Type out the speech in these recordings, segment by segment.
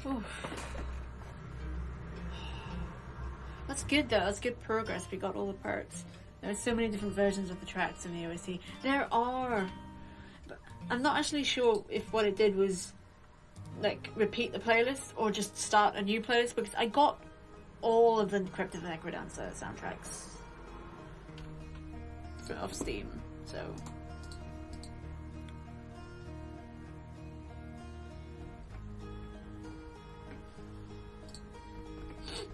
Oof. That's good though, that's good progress. We got all the parts. There's so many different versions of the tracks in the OST. There are! But I'm not actually sure if what it did was like repeat the playlist or just start a new playlist, because I got all of the Crypt of the Necrodancer soundtracks off Steam, so...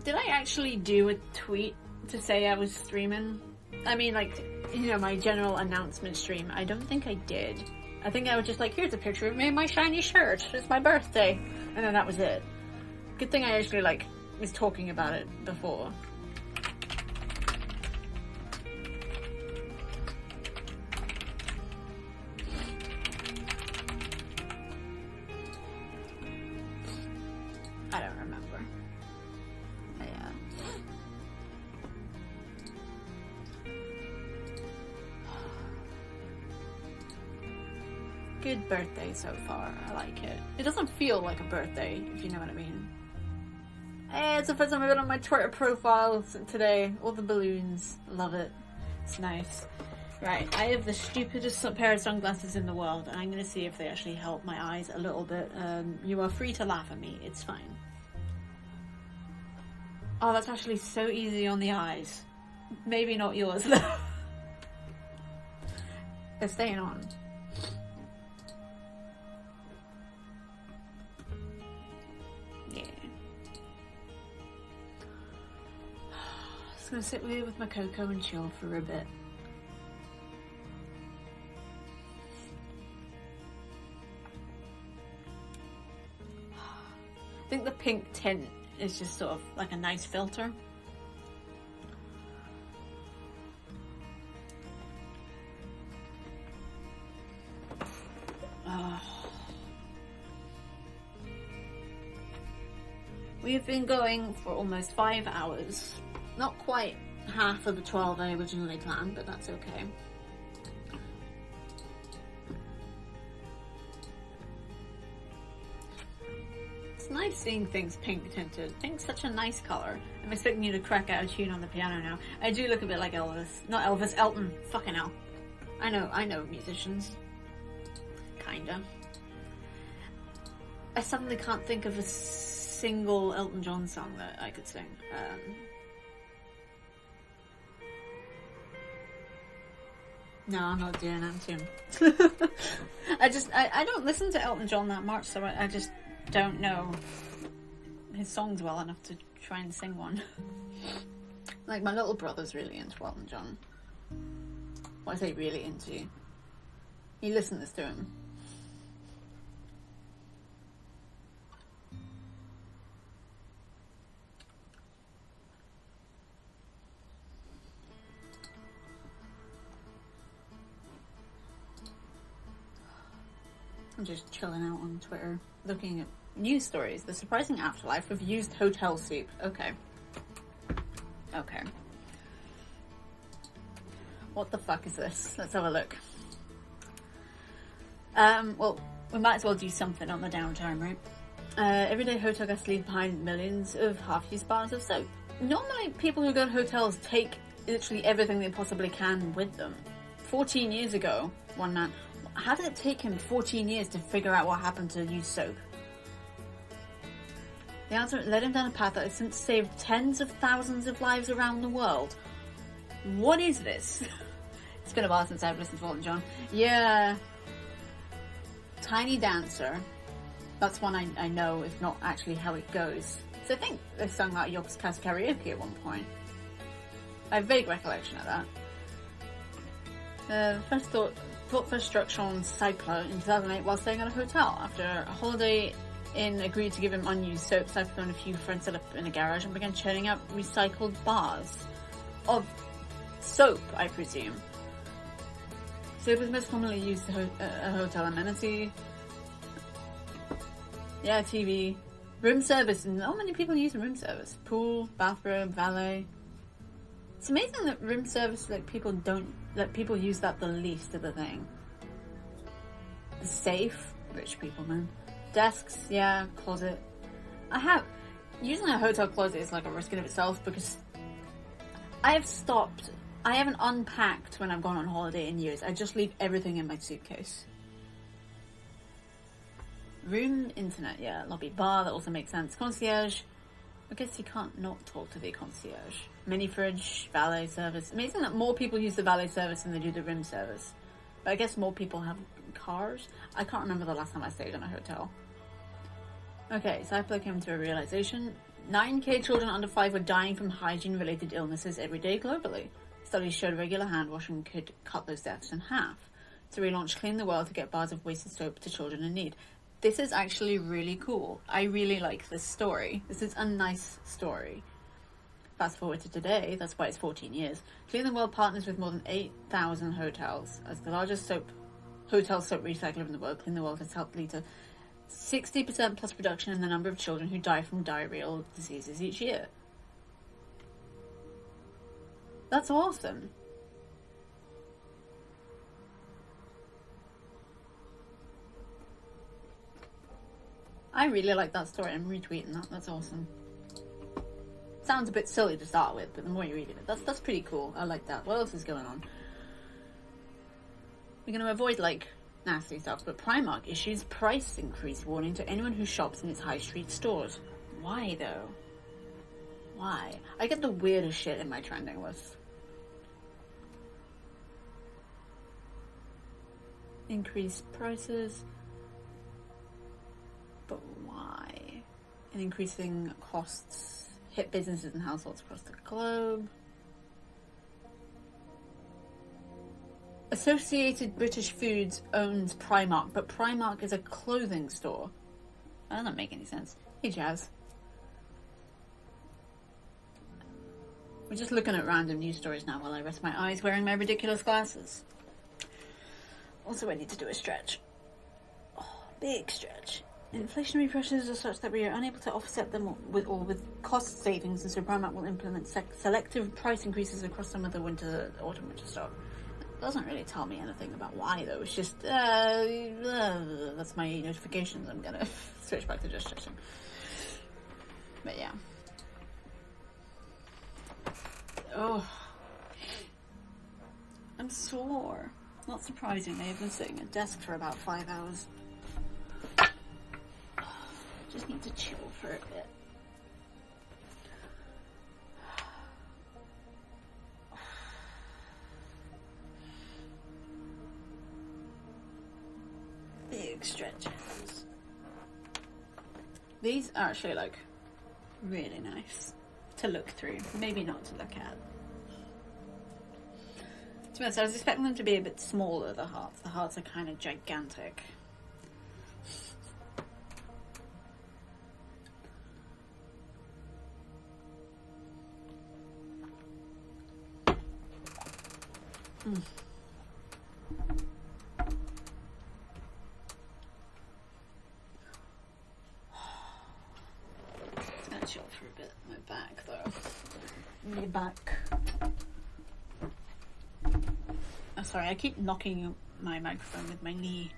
Did I actually do a tweet to say I was streaming? I mean, like, you know, my general announcement stream. I don't think I did. I think I was just like, here's a picture of me in my shiny shirt. It's my birthday. And then that was it. Good thing I actually, like, was talking about it before. I don't remember. Good birthday so far. I like it. It doesn't feel like a birthday, if you know what I mean. Hey, it's the first time I've been on my Twitter profile today. All the balloons. Love it. It's nice. Right, I have the stupidest pair of sunglasses in the world, and I'm going to see if they actually help my eyes a little bit. You are free to laugh at me. It's fine. Oh, that's actually so easy on the eyes. Maybe not yours, though. They're staying on. Just gonna sit here with my cocoa and chill for a bit. I think the pink tint is just sort of like a nice filter. We've been going for almost 5 hours. Not quite half of the 12 I originally planned, but that's okay. It's nice seeing things pink tinted. Pink's such a nice colour. I'm expecting you to crack out a tune on the piano now. I do look a bit like Elvis. Not Elvis, Elton. Fucking hell. I know musicians. Kinda. I suddenly can't think of a single Elton John song that I could sing. No, I'm not doing that. I don't listen to Elton John that much, so I just don't know his songs well enough to try and sing one. Like, my little brother's really into Elton John. What I say really into. He listens to him. I'm just chilling out on Twitter, looking at news stories. The surprising afterlife of used hotel sleep. Okay. What the fuck is this? Let's have a look. Well, we might as well do something on the downtime, right? Everyday hotel guests leave behind millions of half-used bars of soap. Normally, people who go to hotels take literally everything they possibly can with them. 14 years ago, one man... How did it take him 14 years to figure out what happened to used soap? The answer led him down a path that has since saved tens of thousands of lives around the world. What is this? It's been a while since I've listened to Elton John. Yeah. Tiny Dancer. That's one I know, if not actually how it goes. So I think they sung that at York's Cast Karaoke at one point. I have a vague recollection of that. First struck Sean Cycler in 2008 while staying at a hotel. After a holiday inn agreed to give him unused soap, Cycler and a few friends set up in a garage and began churning out recycled bars of soap, I presume. Soap is most commonly used as a hotel amenity. Yeah, TV. Room service. Not many people use room service. Pool, bathroom, valet. It's amazing that room service, people use that the least of the thing. The safe, rich people, man. Desks, yeah, closet. Using a hotel closet is like a risk in of itself, because I haven't unpacked when I've gone on holiday in years. I just leave everything in my suitcase. Room, internet, yeah. Lobby, bar, that also makes sense. Concierge, I guess you can't not talk to the concierge. Mini fridge, valet service. Amazing that more people use the valet service than they do the room service. But I guess more people have cars. I can't remember the last time I stayed in a hotel. Okay, Cypher came to a realization. 9k children under 5 were dying from hygiene-related illnesses every day globally. Studies showed regular hand washing could cut those deaths in half. So we launched Clean the World to get bars of wasted soap to children in need. This is actually really cool. I really like this story. This is a nice story. Fast forward to today, that's why it's 14 years. Clean the World partners with more than 8,000 hotels. As the largest hotel soap recycler in the world, Clean the World has helped lead to 60% plus reduction in the number of children who die from diarrheal diseases each year. That's awesome. I really like that story. I'm retweeting that. That's awesome. Sounds a bit silly to start with, but the more you read it, that's pretty cool. I like that. What else is going on? We're going to avoid, like, nasty stuff, but Primark issues price increase warning to anyone who shops in its high street stores. Why, though? Why? I get the weirdest shit in my trending list. Increased prices. But why? And increasing costs hit businesses and households across the globe. Associated British Foods owns Primark, but Primark is a clothing store. That doesn't make any sense. Hey, Jazz. We're just looking at random news stories now while I rest my eyes wearing my ridiculous glasses. Also, I need to do a stretch. Oh, big stretch. Inflationary pressures are such that we are unable to offset them with cost savings, and so Primark will implement selective price increases across some of the autumn-winter stock. It doesn't really tell me anything about why, though. It's just, that's my notifications. I'm gonna switch back to just checking. But yeah. Oh. I'm sore. Not surprisingly, I've been sitting at a desk for about 5 hours. Just need to chill for a bit. Big stretches. These are actually, like, really nice to look through. Maybe not to look at. To be honest, I was expecting them to be a bit smaller, the hearts. The hearts are kind of gigantic. It's gonna chill for a bit. My back, though. My back. Oh, sorry, I keep knocking my microphone with my knee.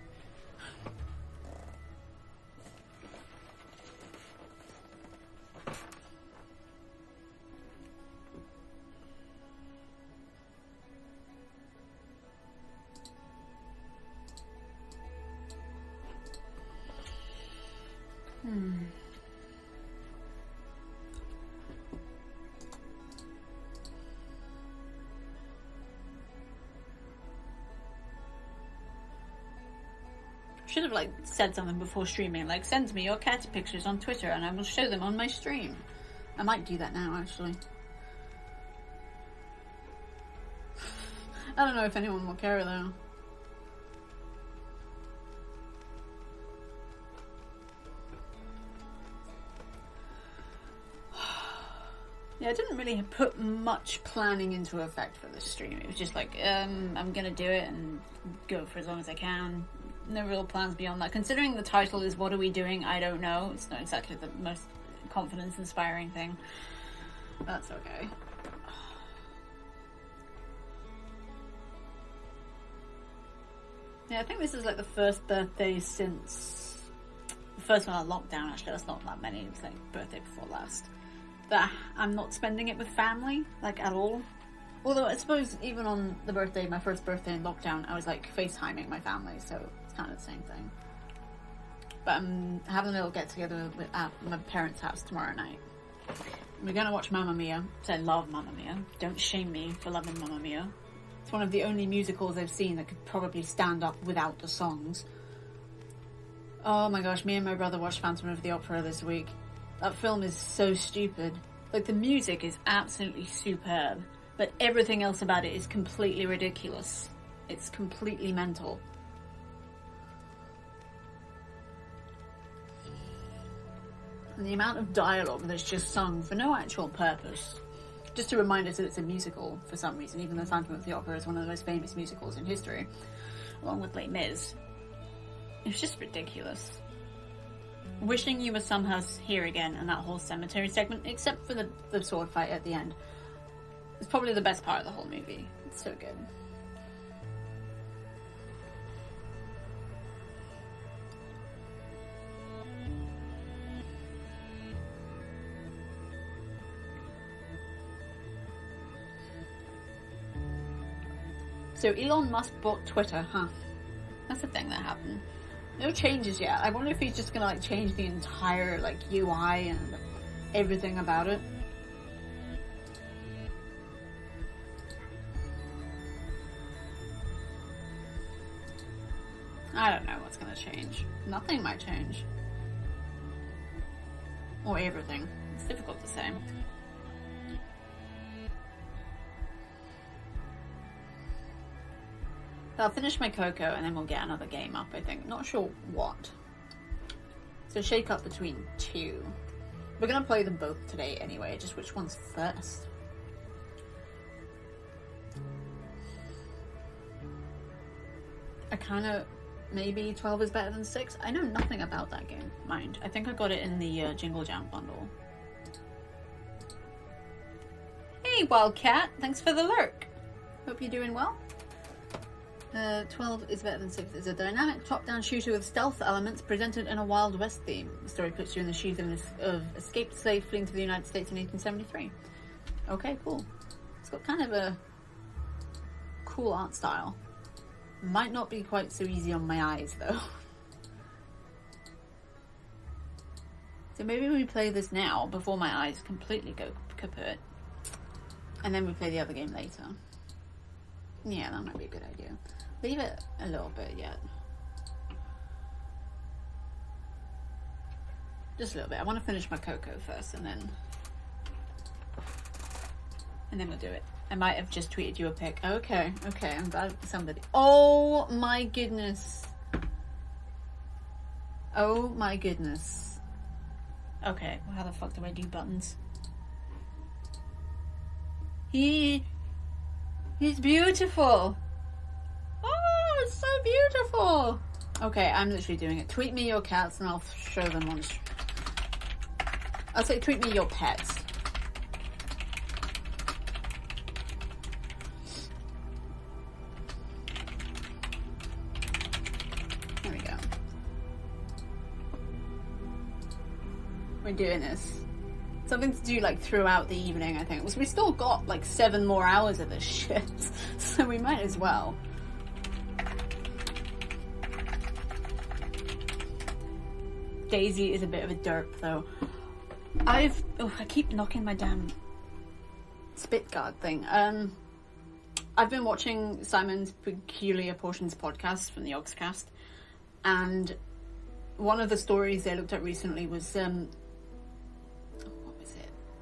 Should have, like, said something before streaming, like, send me your cat pictures on Twitter and I will show them on my stream. I might do that now, actually. I don't know if anyone will care, though. Yeah, I didn't really put much planning into effect for this stream. It was just like, I'm gonna do it and go for as long as I can. No real plans beyond that. Considering the title is What Are We Doing? I don't know. It's not exactly the most confidence-inspiring thing. That's okay. Yeah, I think this is like the first birthday since first one on lockdown, actually. That's not that many. It was like birthday before last. But I'm not spending it with family, like, at all. Although I suppose even on the birthday, my first birthday in lockdown, I was like FaceTiming my family, so it's kind of the same thing. But I'm having a little get together at my parents' house tomorrow night. We're gonna watch Mamma Mia, because I love Mamma Mia. Don't shame me for loving Mamma Mia. It's one of the only musicals I've seen that could probably stand up without the songs. Oh my gosh, me and my brother watched Phantom of the Opera this week. That film is so stupid. Like, the music is absolutely superb, but everything else about it is completely ridiculous. It's completely mental. And the amount of dialogue that's just sung for no actual purpose. Just to remind us that it's a musical for some reason, even though Phantom of the Opera is one of the most famous musicals in history, along with Les Mis. It's just ridiculous. Wishing you were somehow here again in that whole cemetery segment, except for the sword fight at the end. It's probably the best part of the whole movie. It's so good. So Elon Musk bought Twitter, huh? That's the thing that happened. No changes yet. I wonder if he's just gonna like change the entire like UI and everything about it. I don't know what's gonna change. Nothing might change. Or everything. It's difficult to say. I'll finish my cocoa and then we'll get another game up, I think. Not sure what. So shake up between two. We're gonna play them both today anyway, just which one's first. I kinda... maybe 12 is better than 6? I know nothing about that game, mind. I think I got it in the Jingle Jam bundle. Hey Wildcat, thanks for the lurk. Hope you're doing well. 12 is better than 6 is a dynamic top-down shooter with stealth elements presented in a Wild West theme. The story puts you in the shoes of escaped slave fleeing to the United States in 1873. Okay, cool. It's got kind of a cool art style. Might not be quite so easy on my eyes, though. So maybe we play this now, before my eyes completely go kaput. And then we play the other game later. Yeah, that might be a good idea. Leave it a little bit yet. Just a little bit. I want to finish my cocoa first and then we'll do it. I might have just tweeted you a pic. Okay, I'm glad somebody... Oh my goodness. Oh my goodness. Okay, well, how the fuck do I do buttons? He's beautiful. Oh, it's so beautiful. Okay, I'm literally doing it. Tweet me your cats and I'll show them on... I'll say tweet me your pets. There we go. We're doing this. Something to do like throughout the evening, I think. We still got like 7 more hours of this shit, so we might as well. Daisy is a bit of a derp though. I keep knocking my damn spit guard thing. I've been watching Simon's Peculiar Portions podcast from the Oxcast, and one of the stories they looked at recently was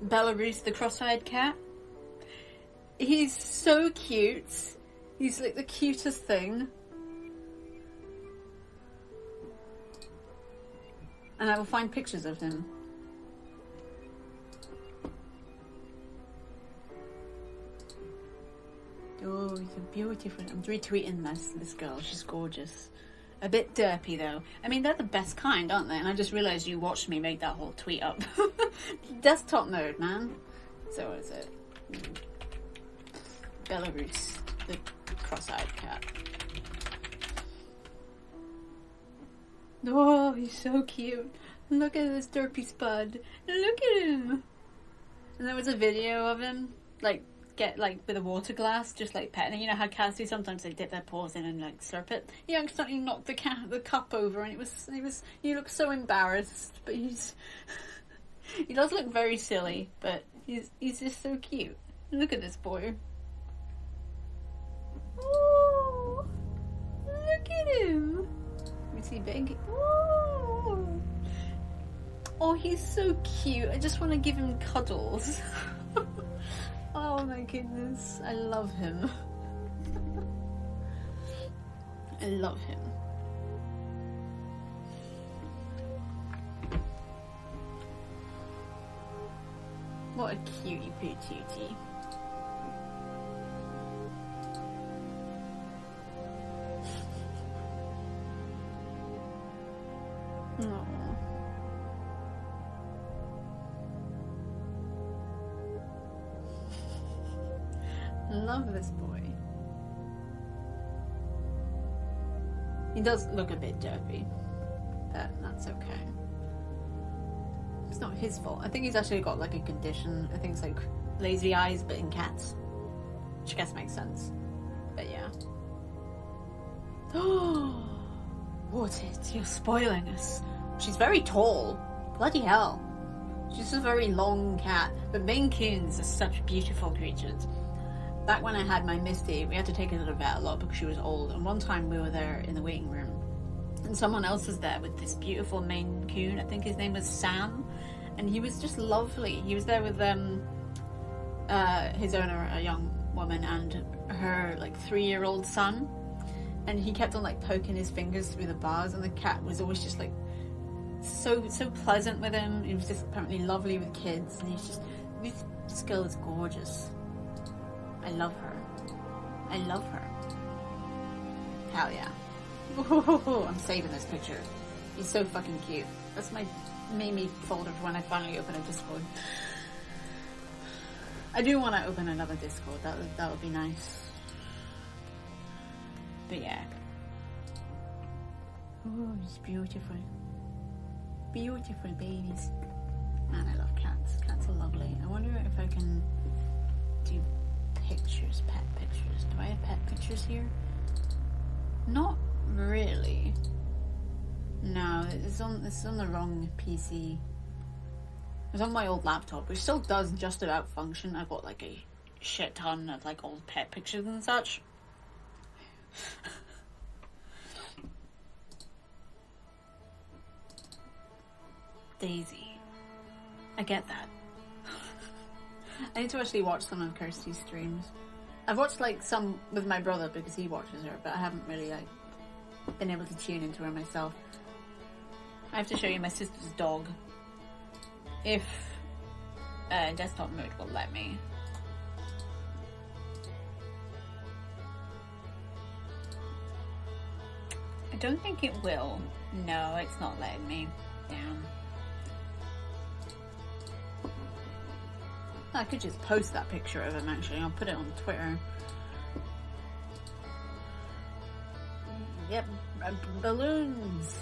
Belarus, the cross-eyed cat. He's so cute. He's like the cutest thing. And I will find pictures of him. Oh, he's so beautiful. I'm retweeting this girl. She's gorgeous. A bit derpy though. I mean, they're the best kind, aren't they? And I just realised you watched me make that whole tweet up. Desktop mode, man. So what is it? Belarus, the cross-eyed cat. Oh, he's so cute. Look at this derpy spud. Look at him. And there was a video of him, like, with a water glass, just like petting it. You know how cats do, sometimes they dip their paws in and like slurp it. He accidentally knocked the cup over, and he looks so embarrassed, but he does look very silly, but he's just so cute. Look at this boy. Oh, look at him. Is he big? Oh. Oh, he's so cute. I just want to give him cuddles. Oh my goodness. I love him. I love him. What a cutie patootie. Aww. Love this boy. He does look a bit derpy, but that's okay. It's not his fault. I think he's actually got like a condition. I think it's like lazy eyes, but in cats, which I guess makes sense. But yeah. Oh, what it? You're spoiling us. She's very tall. Bloody hell. She's a very long cat. But Maine Coons are such beautiful creatures. Back when I had my Misty, we had to take her to the vet a lot because she was old. And one time we were there in the waiting room, and someone else was there with this beautiful Maine Coon. I think his name was Sam, and he was just lovely. He was there with his owner, a young woman, and her like 3-year-old son. And he kept on like poking his fingers through the bars, and the cat was always just like so pleasant with him. He was just apparently lovely with kids, and this girl is gorgeous. I love her. I love her. Hell yeah. Ooh, I'm saving this picture. He's so fucking cute. That's my Mimi folder for when I finally open a Discord. I do want to open another Discord. That would be nice. But yeah. Oh, it's beautiful. Beautiful babies. Man, I love cats. Cats are lovely. I wonder if I can do pictures, pet pictures. Do I have pet pictures here? Not really. No, it's on the wrong PC. It's on my old laptop, which still does just about function. I've got like a shit ton of like old pet pictures and such. Daisy. I get that. I need to actually watch some of Kirsty's streams. I've watched like some with my brother because he watches her, but I haven't really like been able to tune into her myself. I have to show you my sister's dog. If desktop mode will let me. I don't think it will. No, it's not letting me. Damn. I could just post that picture of him actually. I'll put it on Twitter. Yep, balloons.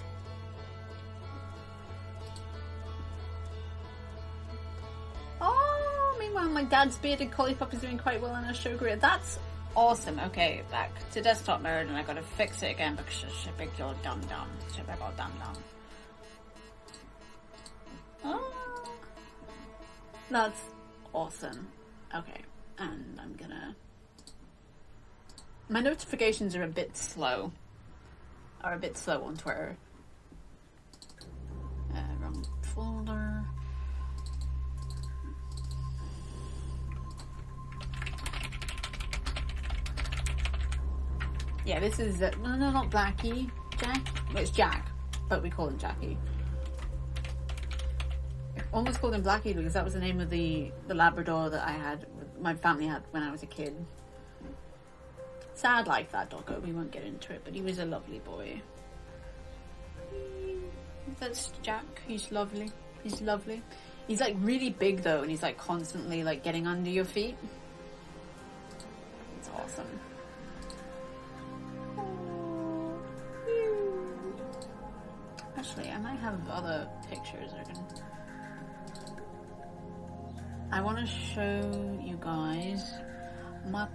Oh, meanwhile my dad's bearded collie pup is doing quite well in her show career. That's awesome. Okay, back to desktop mode, and I gotta fix it again because she's a big old dum-dum. She's a big old dum-dum. Oh, that's awesome. Okay, and I'm gonna... My notifications are a bit slow. On Twitter. Wrong folder. Yeah, this is... no, not Blackie. Jack? Well, it's Jack, but we call him Jackie. I almost called him Blackie because that was the name of the Labrador that my family had when I was a kid. Sad life, that doggo. We won't get into it, but he was a lovely boy. That's Jack. He's lovely. He's lovely. He's like really big though, and he's like constantly like getting under your feet. It's awesome. I Actually, I might have other pictures I want to show you guys my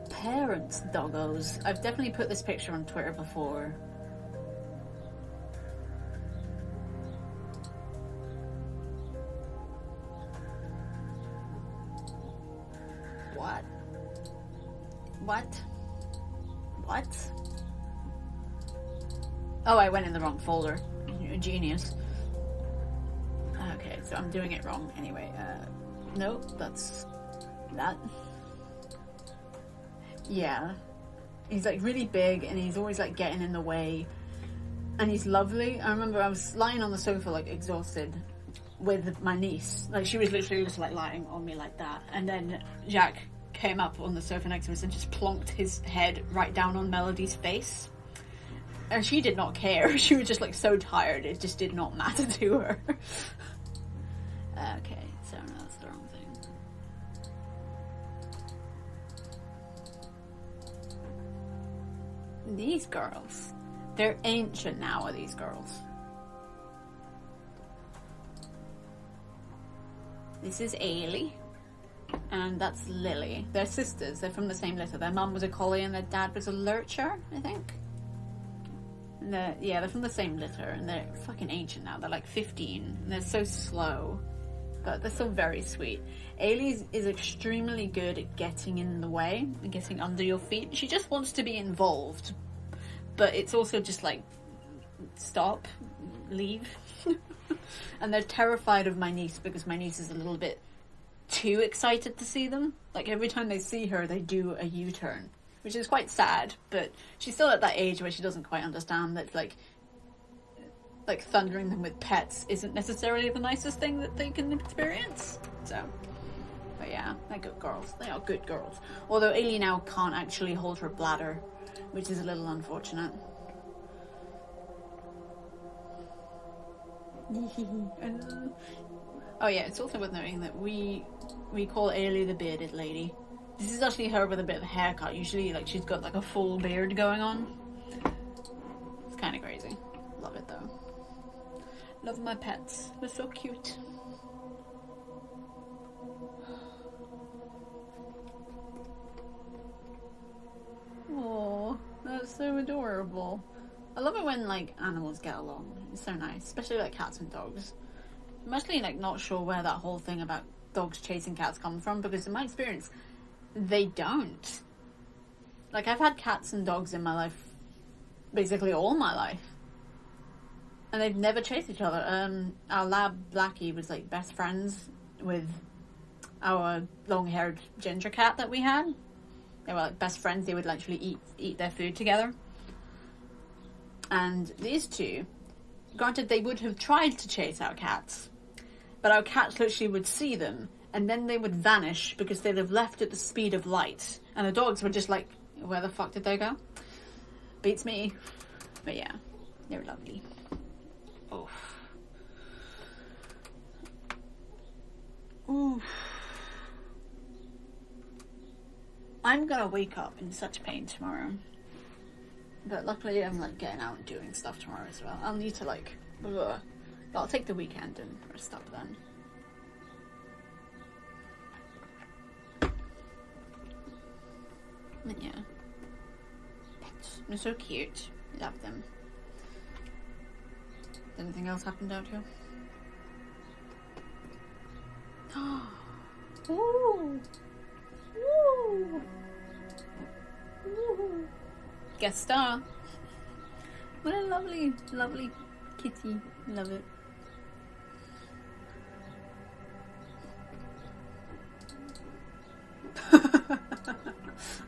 parents' doggos. I've definitely put this picture on Twitter before. What? Oh, I went in the wrong folder. You're a genius. Okay, so I'm doing it wrong anyway. No, that's that. Yeah. He's like really big and he's always like getting in the way. And he's lovely. I remember I was lying on the sofa like exhausted with my niece. Like she was literally just like lying on me like that. And then Jack came up on the sofa next to us and just plonked his head right down on Melody's face. And she did not care. She was just like so tired. It just did not matter to her. Okay, so no, that's the wrong thing. These girls. They're ancient now, are these girls? This is Ailey. And that's Lily. They're sisters. They're from the same litter. Their mum was a collie and their dad was a lurcher, I think. And they're from the same litter. And they're fucking ancient now. They're like 15. And they're so slow. But they're still very sweet. Ailey is extremely good at getting in the way and getting under your feet. She just wants to be involved. But it's also just like, stop, leave. And they're terrified of my niece because my niece is a little bit too excited to see them. Like every time they see her, they do a U-turn, which is quite sad. But she's still at that age where she doesn't quite understand that like thundering them with pets isn't necessarily the nicest thing that they can experience. So, but yeah, they're good girls. They are good girls. Although Ailey now can't actually hold her bladder, which is a little unfortunate. Oh yeah, it's also worth noting that we call Ailey the bearded lady. This is actually her with a bit of a haircut. Usually, like, she's got like a full beard going on. It's kind of crazy. Love it though. Love my pets. They're so cute. Oh, that's so adorable. I love it when like animals get along. It's so nice, especially like cats and dogs. I'm actually like not sure where that whole thing about dogs chasing cats comes from, because in my experience, they don't. Like I've had cats and dogs in my life, basically all my life, and they've never chased each other. Our lab Blackie was like best friends with our long-haired ginger cat that we had. They were like best friends. They would literally eat their food together. And these two, granted, they would have tried to chase our cats, but our cats literally would see them, and then they would vanish because they'd have left at the speed of light. And the dogs were just like, where the fuck did they go? Beats me. But yeah, they're lovely. Oh. Ooh. I'm gonna wake up in such pain tomorrow. But luckily I'm like getting out and doing stuff tomorrow as well. I'll need to like, but I'll take the weekend and rest up then. But yeah. Pets. They're so cute. Love them. Did anything else happen out here? Ooh. Ooh. Ooh. Guest star. What a lovely, lovely kitty. Love it.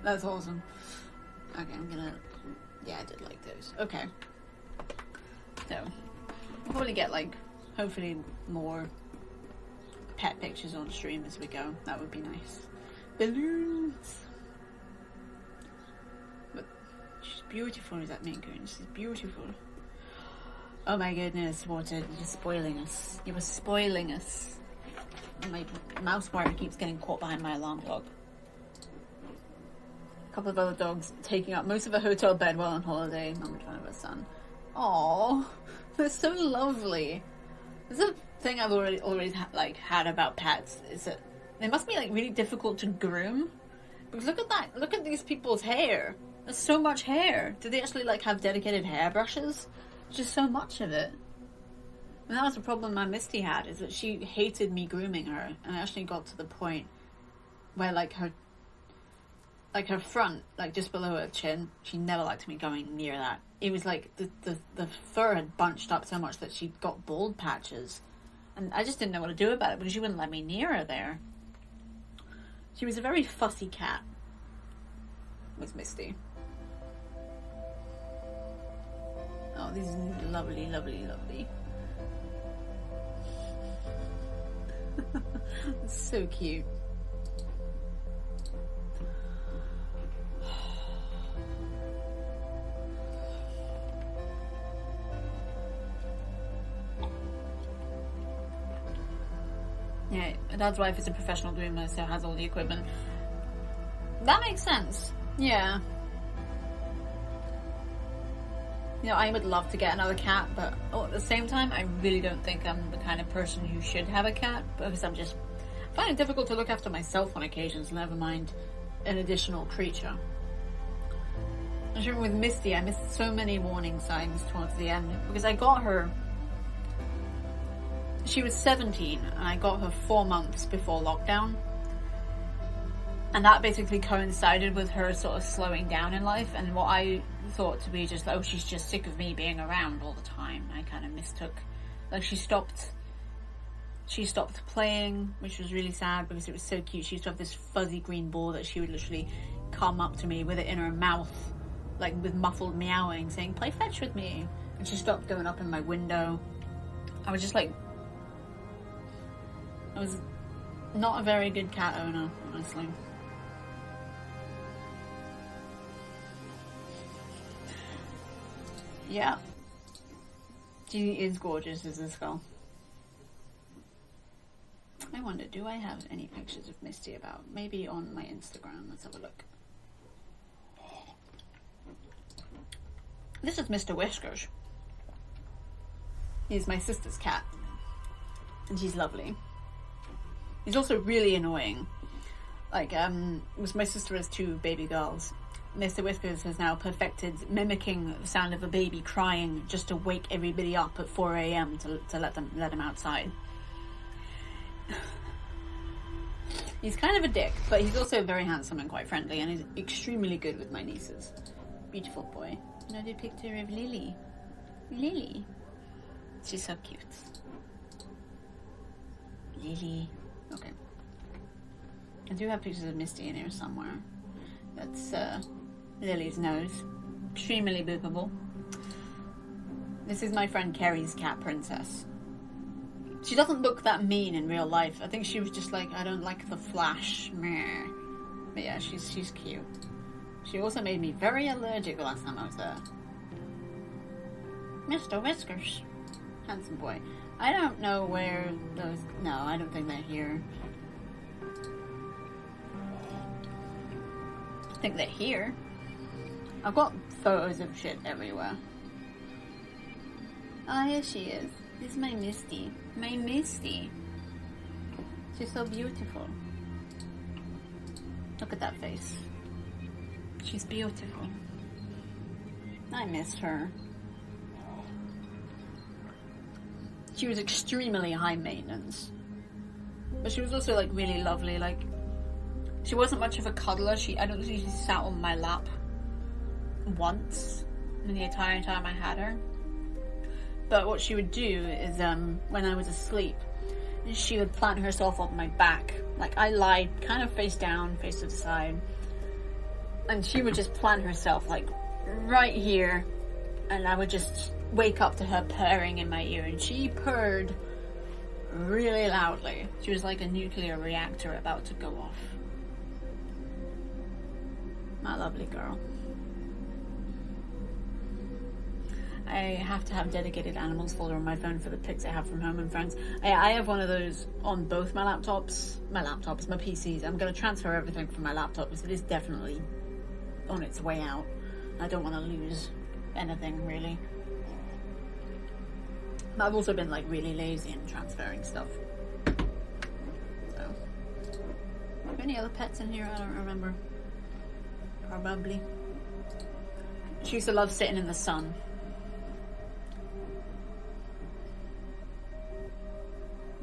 That's awesome. Okay, I'm gonna... Yeah, I did like those. Okay. So, we'll probably get, like, hopefully more pet pictures on stream as we go. That would be nice. Balloons! But she's beautiful, is that main She's beautiful. Oh my goodness, Water, you're spoiling us. You were spoiling us. My mouse wire keeps getting caught behind my alarm clock. A couple of other dogs taking up most of a hotel bed while on holiday. Not much fun of a son. Oh, they're so lovely. There's a thing I've always had about pets is that they must be like really difficult to groom. Because look at that! Look at these people's hair. There's so much hair. Do they actually like have dedicated hairbrushes? Just so much of it. And that was the problem my Misty had, is that she hated me grooming her, and it actually got to the point where like her front, like just below her chin, she never liked me going near that. It was like the fur had bunched up so much that she got bald patches, and I just didn't know what to do about it because she wouldn't let me near her there. She was a very fussy cat, was Misty. Oh, this is lovely, lovely, lovely. It's so cute. Yeah, Dad's wife is a professional groomer, so has all the equipment. That makes sense. Yeah. You know, I would love to get another cat, but at the same time, I really don't think I'm the kind of person who should have a cat, because I find it difficult to look after myself on occasions, never mind an additional creature. I remember with Misty, I missed so many warning signs towards the end, because I got her... She was 17, and I got her 4 months before lockdown. And that basically coincided with her sort of slowing down in life, and what I thought to be just, oh, she's just sick of me being around all the time. I kind of mistook. Like, she stopped playing, which was really sad because it was so cute. She used to have this fuzzy green ball that she would literally come up to me with it in her mouth, like with muffled meowing, saying, play fetch with me. And she stopped going up in my window. I was just like... I was not a very good cat owner, honestly. Yeah. She is gorgeous as a skull. I wonder, do I have any pictures of Misty about? Maybe on my Instagram. Let's have a look. This is Mr. Whiskers. He's my sister's cat. And she's lovely. He's also really annoying. Like, my sister has 2 baby girls. Mr. Whiskers has now perfected mimicking the sound of a baby crying just to wake everybody up at 4 a.m. to let him outside. He's kind of a dick, but he's also very handsome and quite friendly, and he's extremely good with my nieces. Beautiful boy. Another picture of Lily. Lily. She's so cute. Lily. Okay. I do have pictures of Misty in here somewhere. That's Lily's nose. Extremely boopable. This is my friend Kerry's cat princess. She doesn't look that mean in real life. I think she was just like, I don't like the flash. Meh. But yeah, she's cute. She also made me very allergic the last time I was there. Mr. Whiskers. Handsome boy. I don't know where those... No, I don't think they're here. I think they're here. I've got photos of shit everywhere. Oh, here she is. This is my Misty. My Misty. She's so beautiful. Look at that face. She's beautiful. I miss her. She was extremely high maintenance. But she was also, like, really lovely. Like, she wasn't much of a cuddler. I don't think she sat on my lap once in the entire time I had her. But what she would do is, when I was asleep, she would plant herself on my back. Like, I lied kind of face down, face to the side. And she would just plant herself, like, right here. And I would just wake up to her purring in my ear. And she purred really loudly. She was like a nuclear reactor about to go off. My lovely girl. I have to have dedicated animals folder on my phone for the pics I have from home and friends. I have one of those on both my laptops, my PCs. I'm going to transfer everything from my laptop because it is definitely on its way out. I don't want to lose anything, really. But I've also been like really lazy in transferring stuff. So, are there any other pets in here? I don't remember. Probably. She used to love sitting in the sun.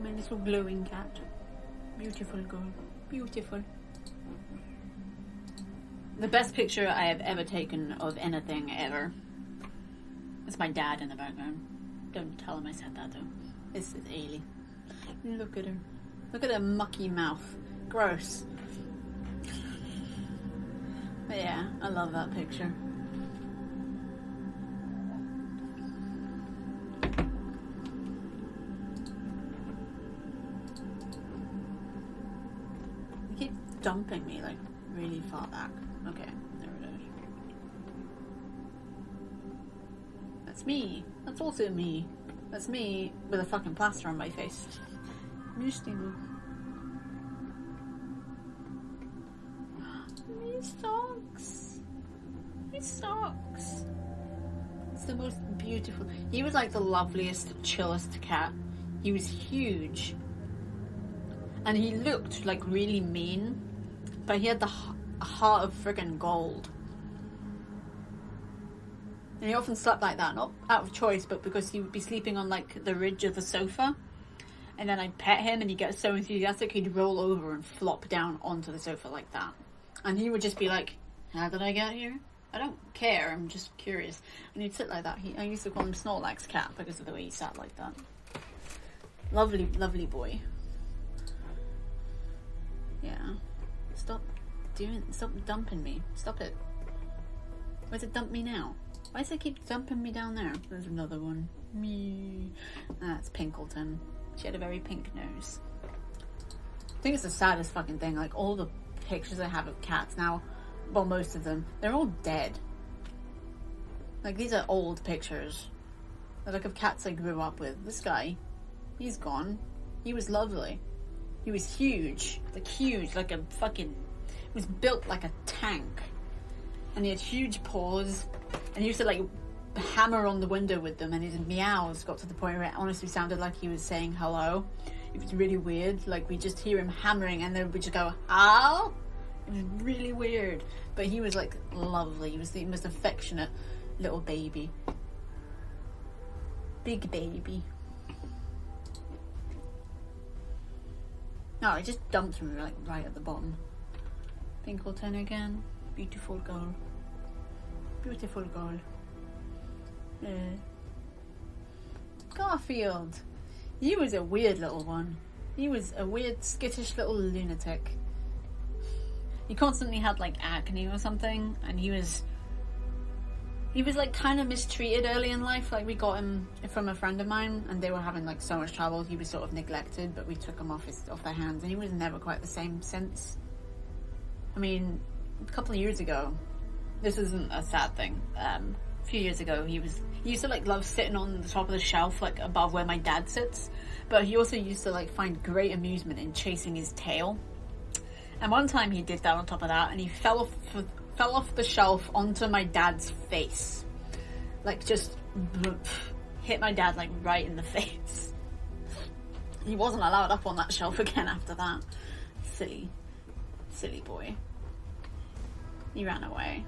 My little glowing cat. Beautiful girl. Beautiful. The best picture I have ever taken of anything ever. It's my dad in the background. Don't tell him I said that though. This is Ailey. Look at her. Look at her mucky mouth. Gross. But yeah, I love that picture. You keep dumping me like really far back. Okay, there it is. That's me. That's also me. That's me with a fucking plaster on my face. Misty. My socks. My socks. It's the most beautiful. He was like the loveliest, chillest cat. He was huge. And he looked like really mean. But he had the heart of friggin' gold. And he often slept like that, not out of choice, but because he would be sleeping on like the ridge of the sofa. And then I'd pet him and he'd get so enthusiastic he'd roll over and flop down onto the sofa like that. And he would just be like, how did I get here? I don't care, I'm just curious. And he'd sit like that. I used to call him Snorlax Cat because of the way he sat like that. Lovely, lovely boy. Yeah. Stop dumping me. Stop it. Where's it dump me now? Why does it keep dumping me down there? There's another one. Me. That's Pinkleton. She had a very pink nose. I think it's the saddest fucking thing. Like, all the pictures I have of cats now, well, most of them, they're all dead. Like, these are old pictures. They're like of cats I grew up with. This guy, he's gone. He was lovely. He was huge. Like a fucking... He was built like a tank. And he had huge paws. And he used to, like, hammer on the window with them. And his meows got to the point where it honestly sounded like he was saying hello. It was really weird. Like, we just hear him hammering and then we just go, ow! It was really weird. But he was, like, lovely. He was the most affectionate little baby. Big baby. No, it just dumped me, like, right at the bottom. Pinkleton again. Beautiful girl. Beautiful girl. Garfield. He was a weird little one. He was a weird, skittish little lunatic. He constantly had, like, acne or something, and he was like kind of mistreated early in life. Like, we got him from a friend of mine and they were having like so much trouble. He was sort of neglected, but we took him off their hands and he was never quite the same since. I mean, a couple of years ago, this isn't a sad thing. A few years ago, he used to like love sitting on the top of the shelf, like above where my dad sits, but he also used to like find great amusement in chasing his tail. And one time he did that on top of that and he fell off the shelf onto my dad's face. Like, just hit my dad, like, right in the face. He wasn't allowed up on that shelf again after that. Silly boy. He ran away.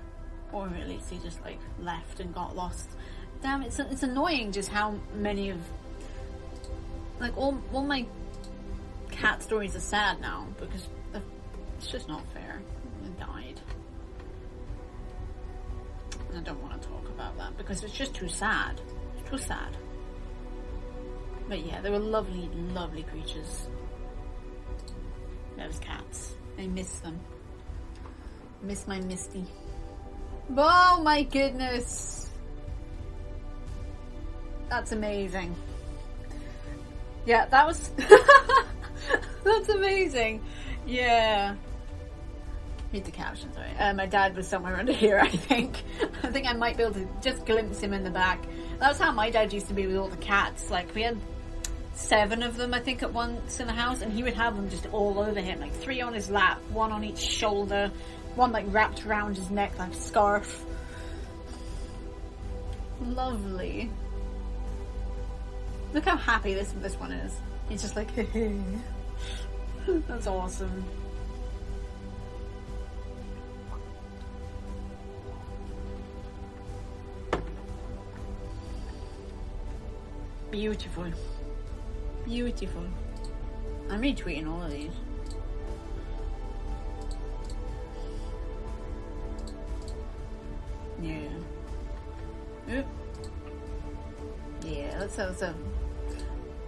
Or at least he just, like, left and got lost. Damn, it's annoying just how many of... Like, all my cat stories are sad now, because it's just not fair. They died. I don't want to talk about that because it's just too sad. It's too sad. But yeah, they were lovely, lovely creatures. Those cats. I miss them. Miss my Misty. Oh my goodness. That's amazing. Yeah, that was... That's amazing. Yeah. Read the captions, right? My dad was somewhere under here, I think. I think I might be able to just glimpse him in the back. That was how my dad used to be with all the cats. Like, we had 7 of them, I think, at once in the house, and he would have them just all over him. Like, 3 on his lap, 1 on each shoulder, 1, like, wrapped around his neck like a scarf. Lovely. Look how happy this one is. He's just like, that's awesome. Beautiful. Beautiful. I'm retweeting all of these. Yeah. Oop. Yeah, that's some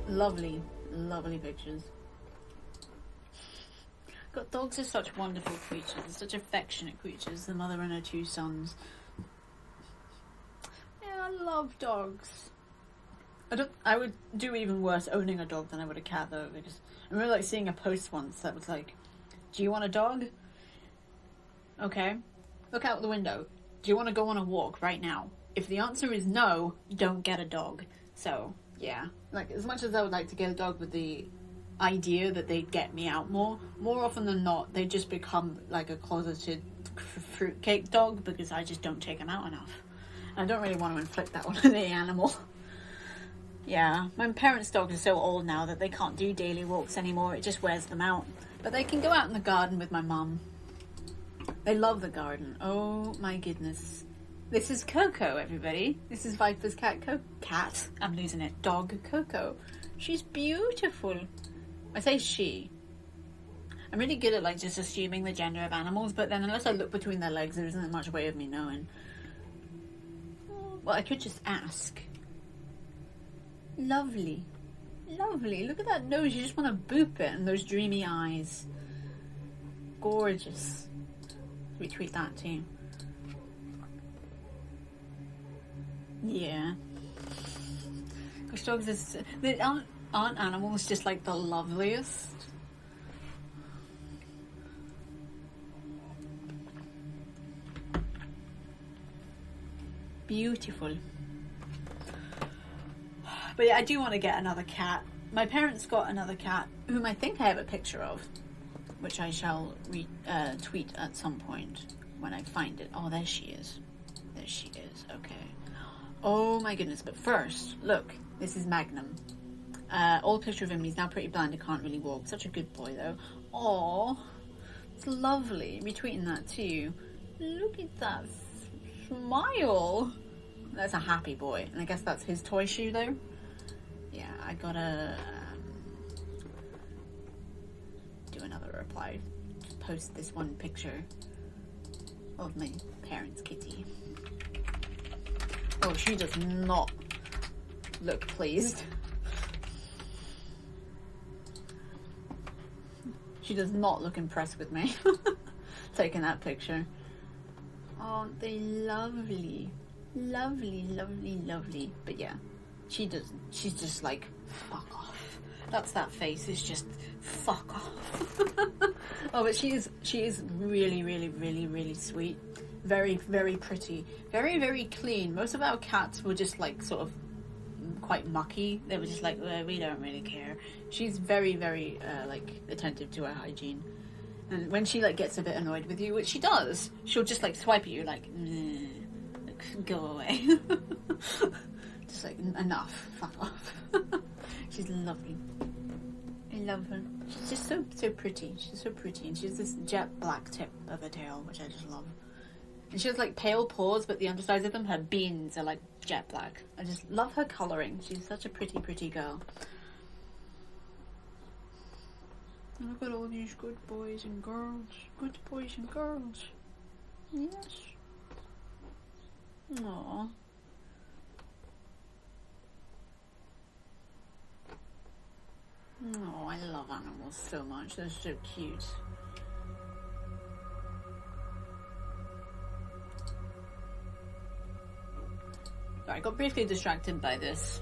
lovely, lovely pictures. God, dogs are such wonderful creatures, such affectionate creatures. The mother and her 2 sons. Yeah, I love dogs. I would do even worse owning a dog than I would a cat, though, because I remember like seeing a post once that was like, do you want a dog? Okay. Look out the window. Do you want to go on a walk right now? If the answer is no, don't get a dog. So, yeah. Like, as much as I would like to get a dog with the idea that they'd get me out more often than not, they just become like a closeted fruitcake dog because I just don't take them out enough. And I don't really want to inflict that on the animal. Yeah, my parents' dogs are so old now that they can't do daily walks anymore. It just wears them out. But they can go out in the garden with my mum. They love the garden. Oh my goodness. This is Coco, everybody. This is Viper's cat, cat. I'm losing it. Dog Coco. She's beautiful. I say she. I'm really good at like just assuming the gender of animals, but then unless I look between their legs, there isn't much way of me knowing. Well, I could just ask. Lovely. Lovely. Look at that nose. You just want to boop it, and those dreamy eyes. Gorgeous. Retweet that too. Yeah. Gosh, dogs aren't animals just like the loveliest? Beautiful. But yeah, I do want to get another cat. My parents got another cat, whom I think I have a picture of, which I shall tweet at some point when I find it. Oh, there she is. There she is. Okay. Oh my goodness. But first, look. This is Magnum. Old picture of him. He's now pretty blind. He can't really walk. Such a good boy, though. Oh, it's lovely. Retweeting that too. Look at that smile. That's a happy boy. And I guess that's his toy shoe, though. Yeah, I gotta do another reply. Just post this one picture of my parents' kitty. Oh, she does not look pleased. She does not look impressed with me taking that picture. Aren't they lovely? Lovely, lovely, lovely. But yeah, she doesn't. She's just like, fuck off. That's that face. It's just, fuck off. Oh, but she is really, really, really, really sweet. Very, very pretty. Very, very clean. Most of our cats were just like sort of quite mucky. They were just like, well, we don't really care. She's very, very like attentive to her hygiene. And when she like gets a bit annoyed with you, which she does, she'll just like swipe at you like, go away. Just like, enough, fuck off. She's lovely. I love her. She's just so pretty. She's so pretty, and she has this jet black tip of a tail, which I just love. And she has like pale paws, but the undersides of them, her beans are like jet black. I just love her colouring. She's such a pretty, pretty girl. And look at all these good boys and girls. Good boys and girls. Yes. Aww. Oh, I love animals so much. They're so cute. I got briefly distracted by this.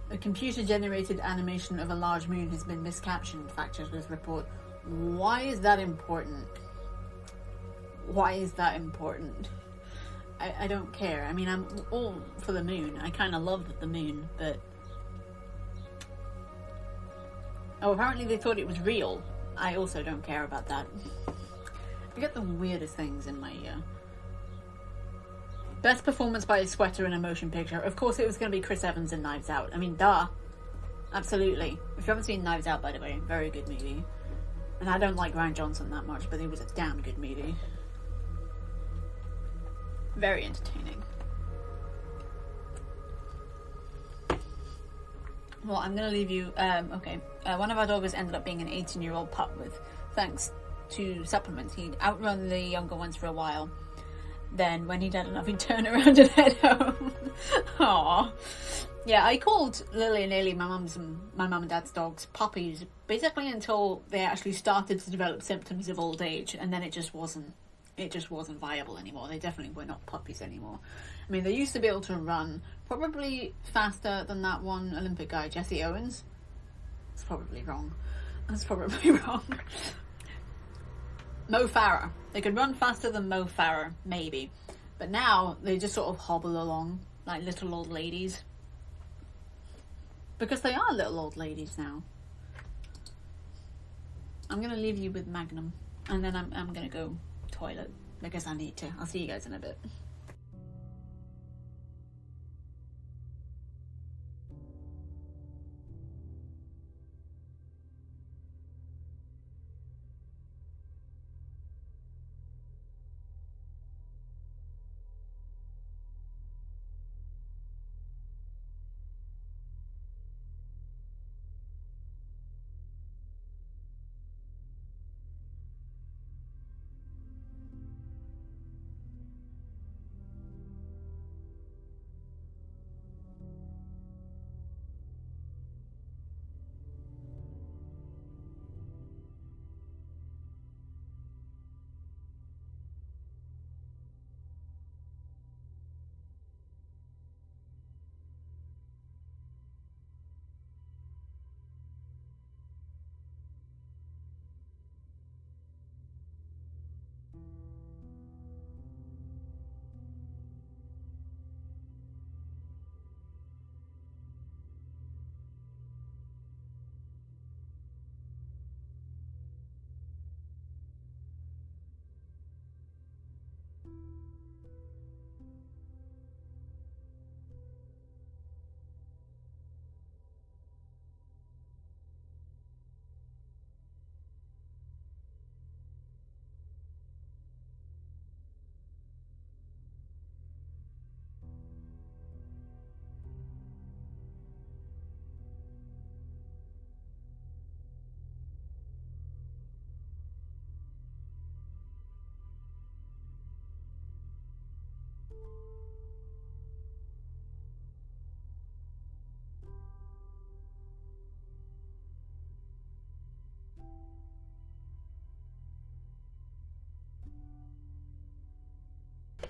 A computer-generated animation of a large moon has been miscaptioned, fact checkers report. Why is that important? Why is that important? I don't care. I mean, I'm all for the moon. I kind of love the moon, but... Oh, apparently they thought it was real. I also don't care about that. I get the weirdest things in my Best performance by a sweater in a motion picture. Of course it was going to be Chris Evans in Knives Out. I mean, duh. Absolutely. If you haven't seen Knives Out, by the way, very good movie. And I don't like Ryan Johnson that much, but it was a damn good movie. Very entertaining. Well, I'm going to leave you... okay. One of our doggers ended up being an 18-year-old pup with, thanks to supplements. He'd outrun the younger ones for a while. Then, when he'd had enough, he'd turn around and head home. Aww. Yeah, I called Lily and Ailey, my mum and dad's dogs, puppies, basically until they actually started to develop symptoms of old age, and then it just wasn't viable anymore. They definitely were not puppies anymore. I mean, they used to be able to run, probably faster than that one Olympic guy, Jesse Owens. That's probably wrong. Mo Farah. They could run faster than Mo Farah, maybe. But now, they just sort of hobble along like little old ladies. Because they are little old ladies now. I'm going to leave you with Magnum. And then I'm going to go toilet. Because I need to. I'll see you guys in a bit.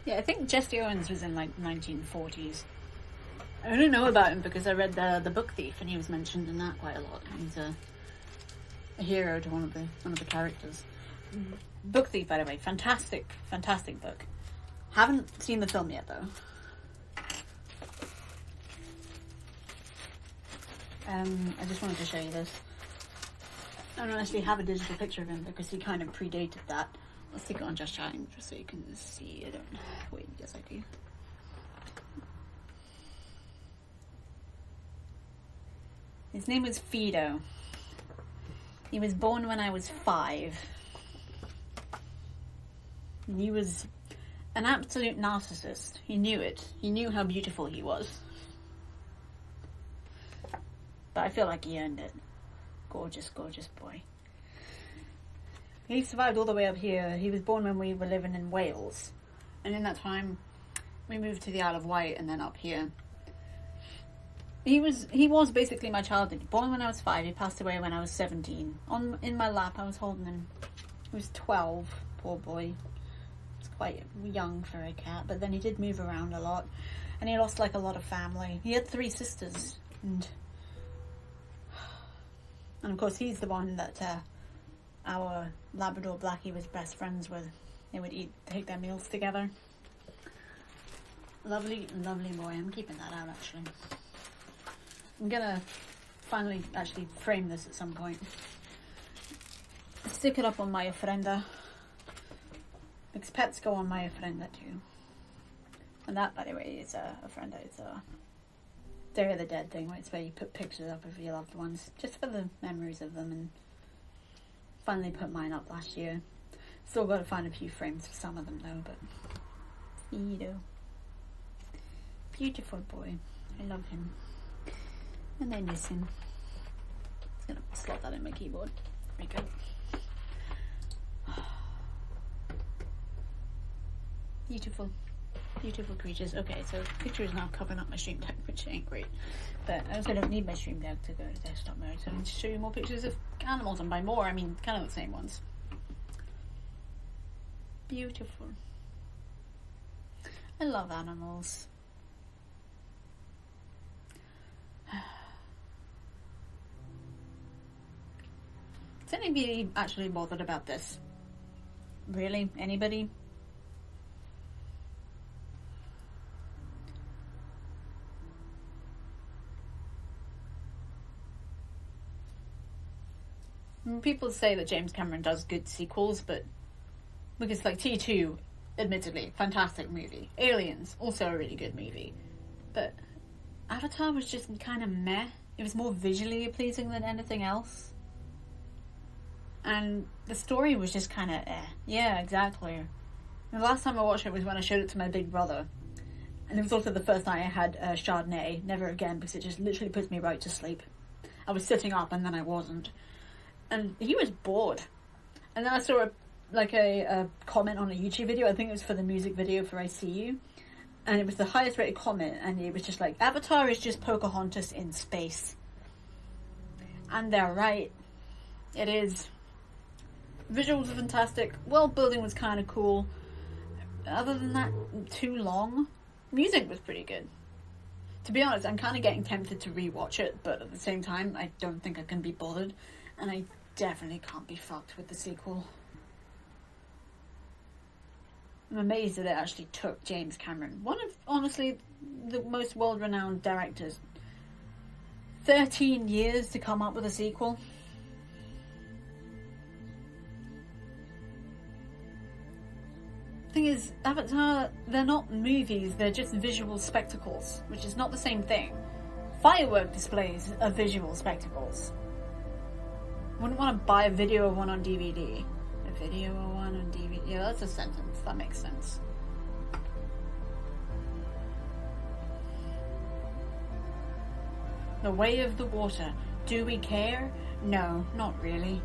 Yeah, I think Jesse Owens was in like 1940s. I only know about him because I read the Book Thief, and he was mentioned in that quite a lot. He's a hero to one of the characters. Book Thief, by the way, fantastic book. Haven't seen the film yet though. I just wanted to show you this. I don't actually have a digital picture of him because he kind of predated that. Let's stick it on Just Chatting just so you can see. I don't... Wait, yes I do. His name was Fido. He was born when I was 5. And he was an absolute narcissist. He knew it. He knew how beautiful he was. But I feel like he earned it. Gorgeous, gorgeous boy. He survived all the way up here. He was born when we were living in Wales. And in that time, we moved to the Isle of Wight and then up here. He was basically my childhood. Born when I was 5, he passed away when I was 17. In my lap, I was holding him. He was 12, poor boy. It's quite young for a cat, but then he did move around a lot. And he lost like a lot of family. He had 3 sisters. And of course, he's the one that our Labrador Blackie was best friends with. They would take their meals together. Lovely, lovely boy. I'm keeping that out, actually. I'm gonna finally actually frame this at some point. Stick it up on my ofrenda. Because pets go on my ofrenda too. And that, by the way, is a friend. It's a Day of the Dead thing, where it's where you put pictures up of your loved ones, just for the memories of them. And finally put mine up last year. Still got to find a few frames for some of them though, but you know, beautiful boy. I love him, and I miss him. Just gonna slot that in my keyboard. There we go. Beautiful. Beautiful creatures. Okay, so the picture is now covering up my stream deck, which ain't great. But I also don't need my stream deck to go to desktop mode, so I need to show you more pictures of animals, and by more I mean kind of the same ones. Beautiful. I love animals. Is anybody actually bothered about this? Really? Anybody? People say that James Cameron does good sequels, but because like T2, admittedly, fantastic movie. Aliens, also a really good movie. But Avatar was just kind of meh. It was more visually pleasing than anything else. And the story was just kind of eh. Yeah, exactly. The last time I watched it was when I showed it to my big brother. And it was also the first night I had Chardonnay. Never again, because it just literally puts me right to sleep. I was sitting up and then I wasn't. And he was bored. And then I saw a comment on a YouTube video. I think it was for the music video for I See You. And it was the highest rated comment. And it was just like, Avatar is just Pocahontas in space. And they're right. It is. Visuals are fantastic. World building was kind of cool. Other than that, too long. Music was pretty good. To be honest, I'm kind of getting tempted to rewatch it. But at the same time, I don't think I can be bothered. And I definitely can't be fucked with the sequel. I'm amazed that it actually took James Cameron, one of, honestly, the most world-renowned directors, 13 years to come up with a sequel. Thing is, Avatar, they're not movies, they're just visual spectacles, which is not the same thing. Firework displays are visual spectacles. Wouldn't want to buy a video of one on DVD. A video of one on DVD. Yeah, that's a sentence. That makes sense. The Way of the Water. Do we care? No, not really.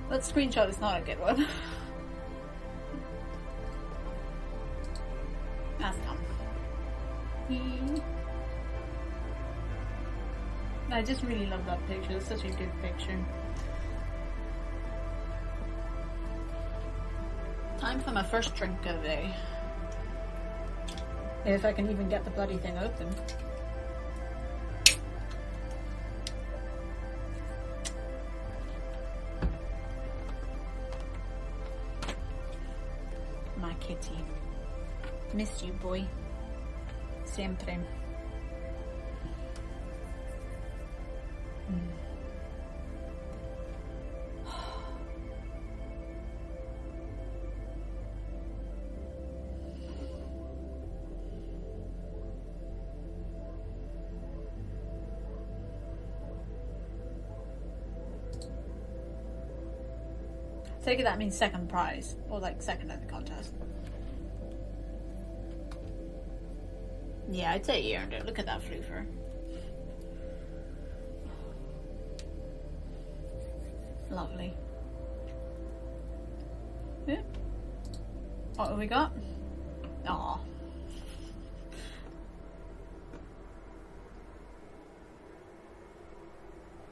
That screenshot is not a good one. That's dumb. I just really love that picture. It's such a good picture. Time for my first drink of the day. If I can even get the bloody thing open. My kitty. Missed you, boy. Siempre. Take it that means second prize, or like second at the contest. Yeah, I'd say you earned it. Look at that floofer. Lovely. Yeah. What have we got? Aww.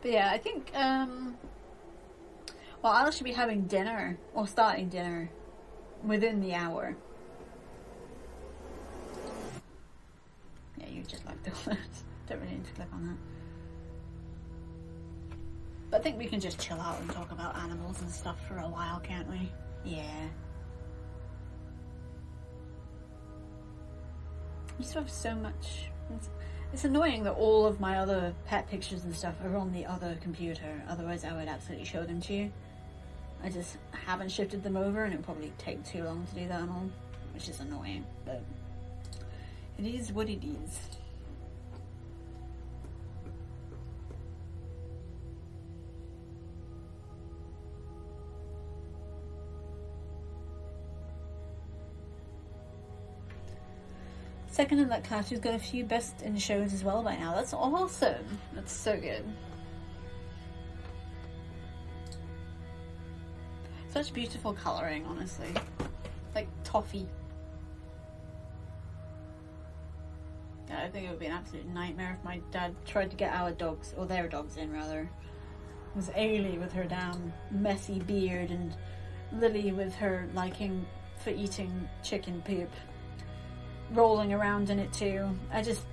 But yeah, I think, well, I'll actually be having dinner, or starting dinner, within the hour. Yeah, you just like the words. Don't really need to click on that. But I think we can just chill out and talk about animals and stuff for a while, can't we? Yeah. still have so much. It's annoying that all of my other pet pictures and stuff are on the other computer, otherwise I would absolutely show them to you. I just haven't shifted them over, and it would probably take too long to do that and all, which is annoying, but it is what it is. Second in that class, who's got a few best in shows as well by now. That's awesome. That's so good. Such beautiful colouring, honestly. Like toffee. Yeah, I think it would be an absolute nightmare if my dad tried to get our dogs, or their dogs in rather. It was Ailey with her damn messy beard, and Lily with her liking for eating chicken poop, rolling around in it too.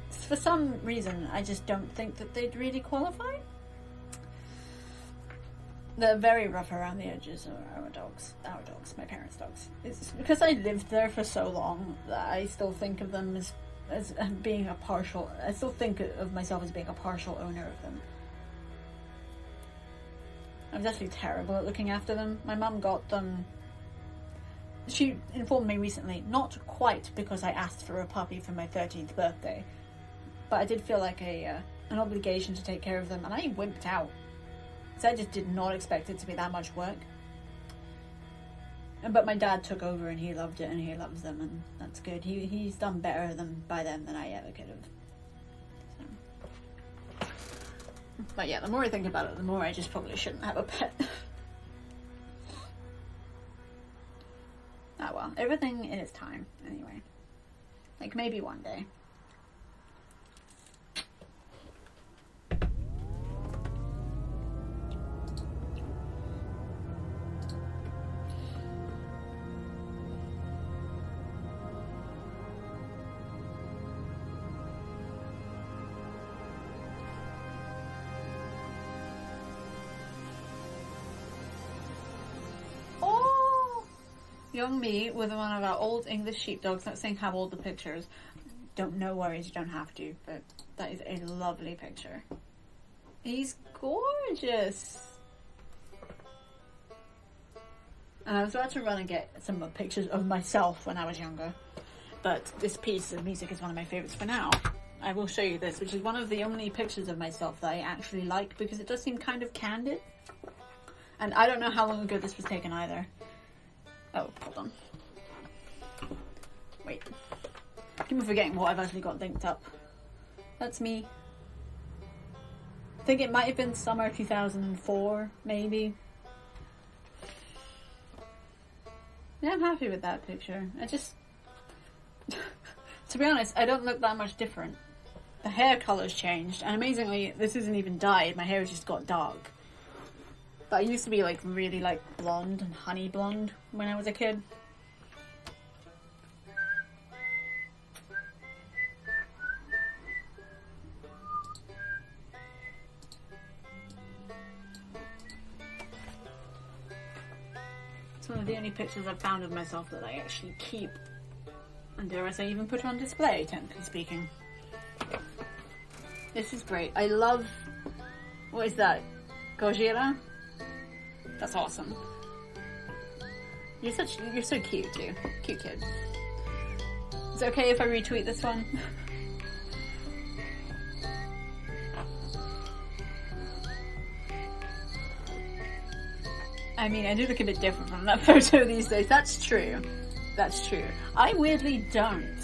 For some reason, I just don't think that they'd really qualify. They're very rough around the edges of our dogs, my parents' dogs. It's because I lived there for so long that I still think of them as being a partial, I still think of myself as being a partial owner of them. I'm definitely terrible at looking after them. My mum got them. She informed me recently, not quite because I asked for a puppy for my 13th birthday, but I did feel like an obligation to take care of them, and I wimped out. So I just did not expect it to be that much work. But my dad took over, and he loved it, and he loves them, and that's good. He's done better by them than I ever could have. So. But yeah, the more I think about it, the more I just probably shouldn't have a pet. Oh well, everything in its time, anyway. Like, maybe one day. Young me with one of our old English sheepdogs, not saying how old the picture is. Don't, no worries, you don't have to, but that is a lovely picture. He's gorgeous. And I was about to run and get some pictures of myself when I was younger, but this piece of music is one of my favourites for now. I will show you this, which is one of the only pictures of myself that I actually like, because it does seem kind of candid. And I don't know how long ago this was taken either. Oh, hold on. Wait. I keep forgetting what I've actually got linked up. That's me. I think it might have been summer 2004, maybe. Yeah, I'm happy with that picture. To be honest, I don't look that much different. The hair colour's changed, and amazingly, this isn't even dyed. My hair just got dark. But I used to be like really like blonde and honey blonde when I was a kid. It's one of the only pictures I've found of myself that I actually keep. And dare I say even put on display, technically speaking. This is great. I love... What is that? Gojira? That's awesome. You're so cute too. Cute kid. Is it okay if I retweet this one? I mean, I do look a bit different from that photo these days. That's true. That's true. I weirdly don't.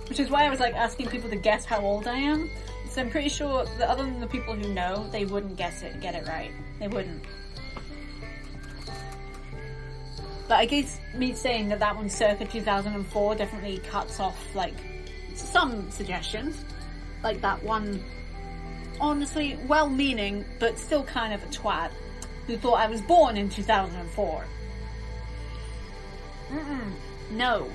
Which is why I was like asking people to guess how old I am. So I'm pretty sure that other than the people who know, they wouldn't get it right. They wouldn't. But I guess me saying that one's circa 2004 definitely cuts off, like, some suggestions. Like that one, honestly, well-meaning, but still kind of a twat, who thought I was born in 2004. No.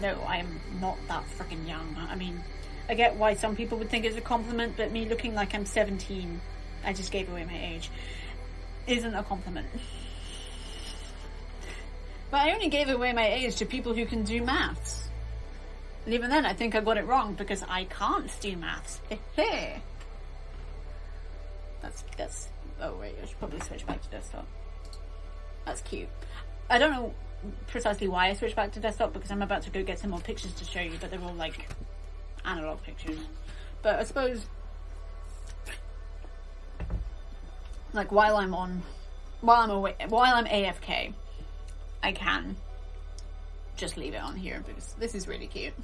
No, I am not that freaking young. I mean, I get why some people would think it's a compliment, but me looking like I'm 17, I just gave away my age, isn't a compliment. But I only gave away my age to people who can do maths. And even then, I think I got it wrong because I can't do maths. That's. Oh wait, I should probably switch back to desktop. That's cute. I don't know precisely why I switched back to desktop because I'm about to go get some more pictures to show you, but they're all like analog pictures. But I suppose, like while I'm AFK, I can just leave it on here because this is really cute.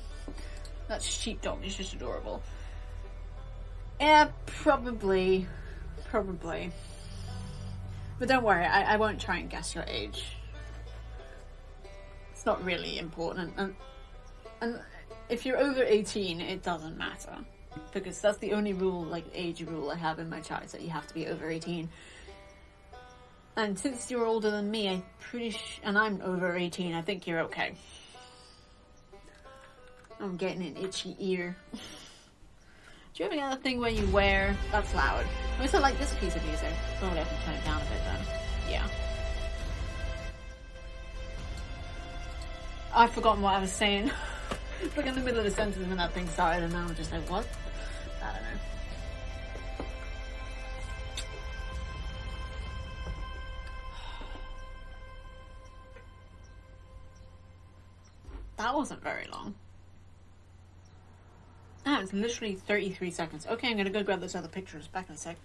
That sheepdog is just adorable. Yeah, probably. But don't worry, I won't try and guess your age. It's not really important. And if you're over 18, it doesn't matter. Because that's the only rule, like age rule I have in my chart, is that you have to be over 18. And since you're older than me, I'm pretty and I'm over 18, I think you're okay. I'm getting an itchy ear. Do you ever get that thing where you wear... That's loud. I also like this piece of music. Probably I can turn it down a bit then. Yeah. I've forgotten what I was saying. It's like in the middle of the sentence when that thing started and now I'm just like, what? I don't know. That wasn't very long. Ah, it's literally 33 seconds. Okay, I'm gonna go grab those other pictures. Back in a sec.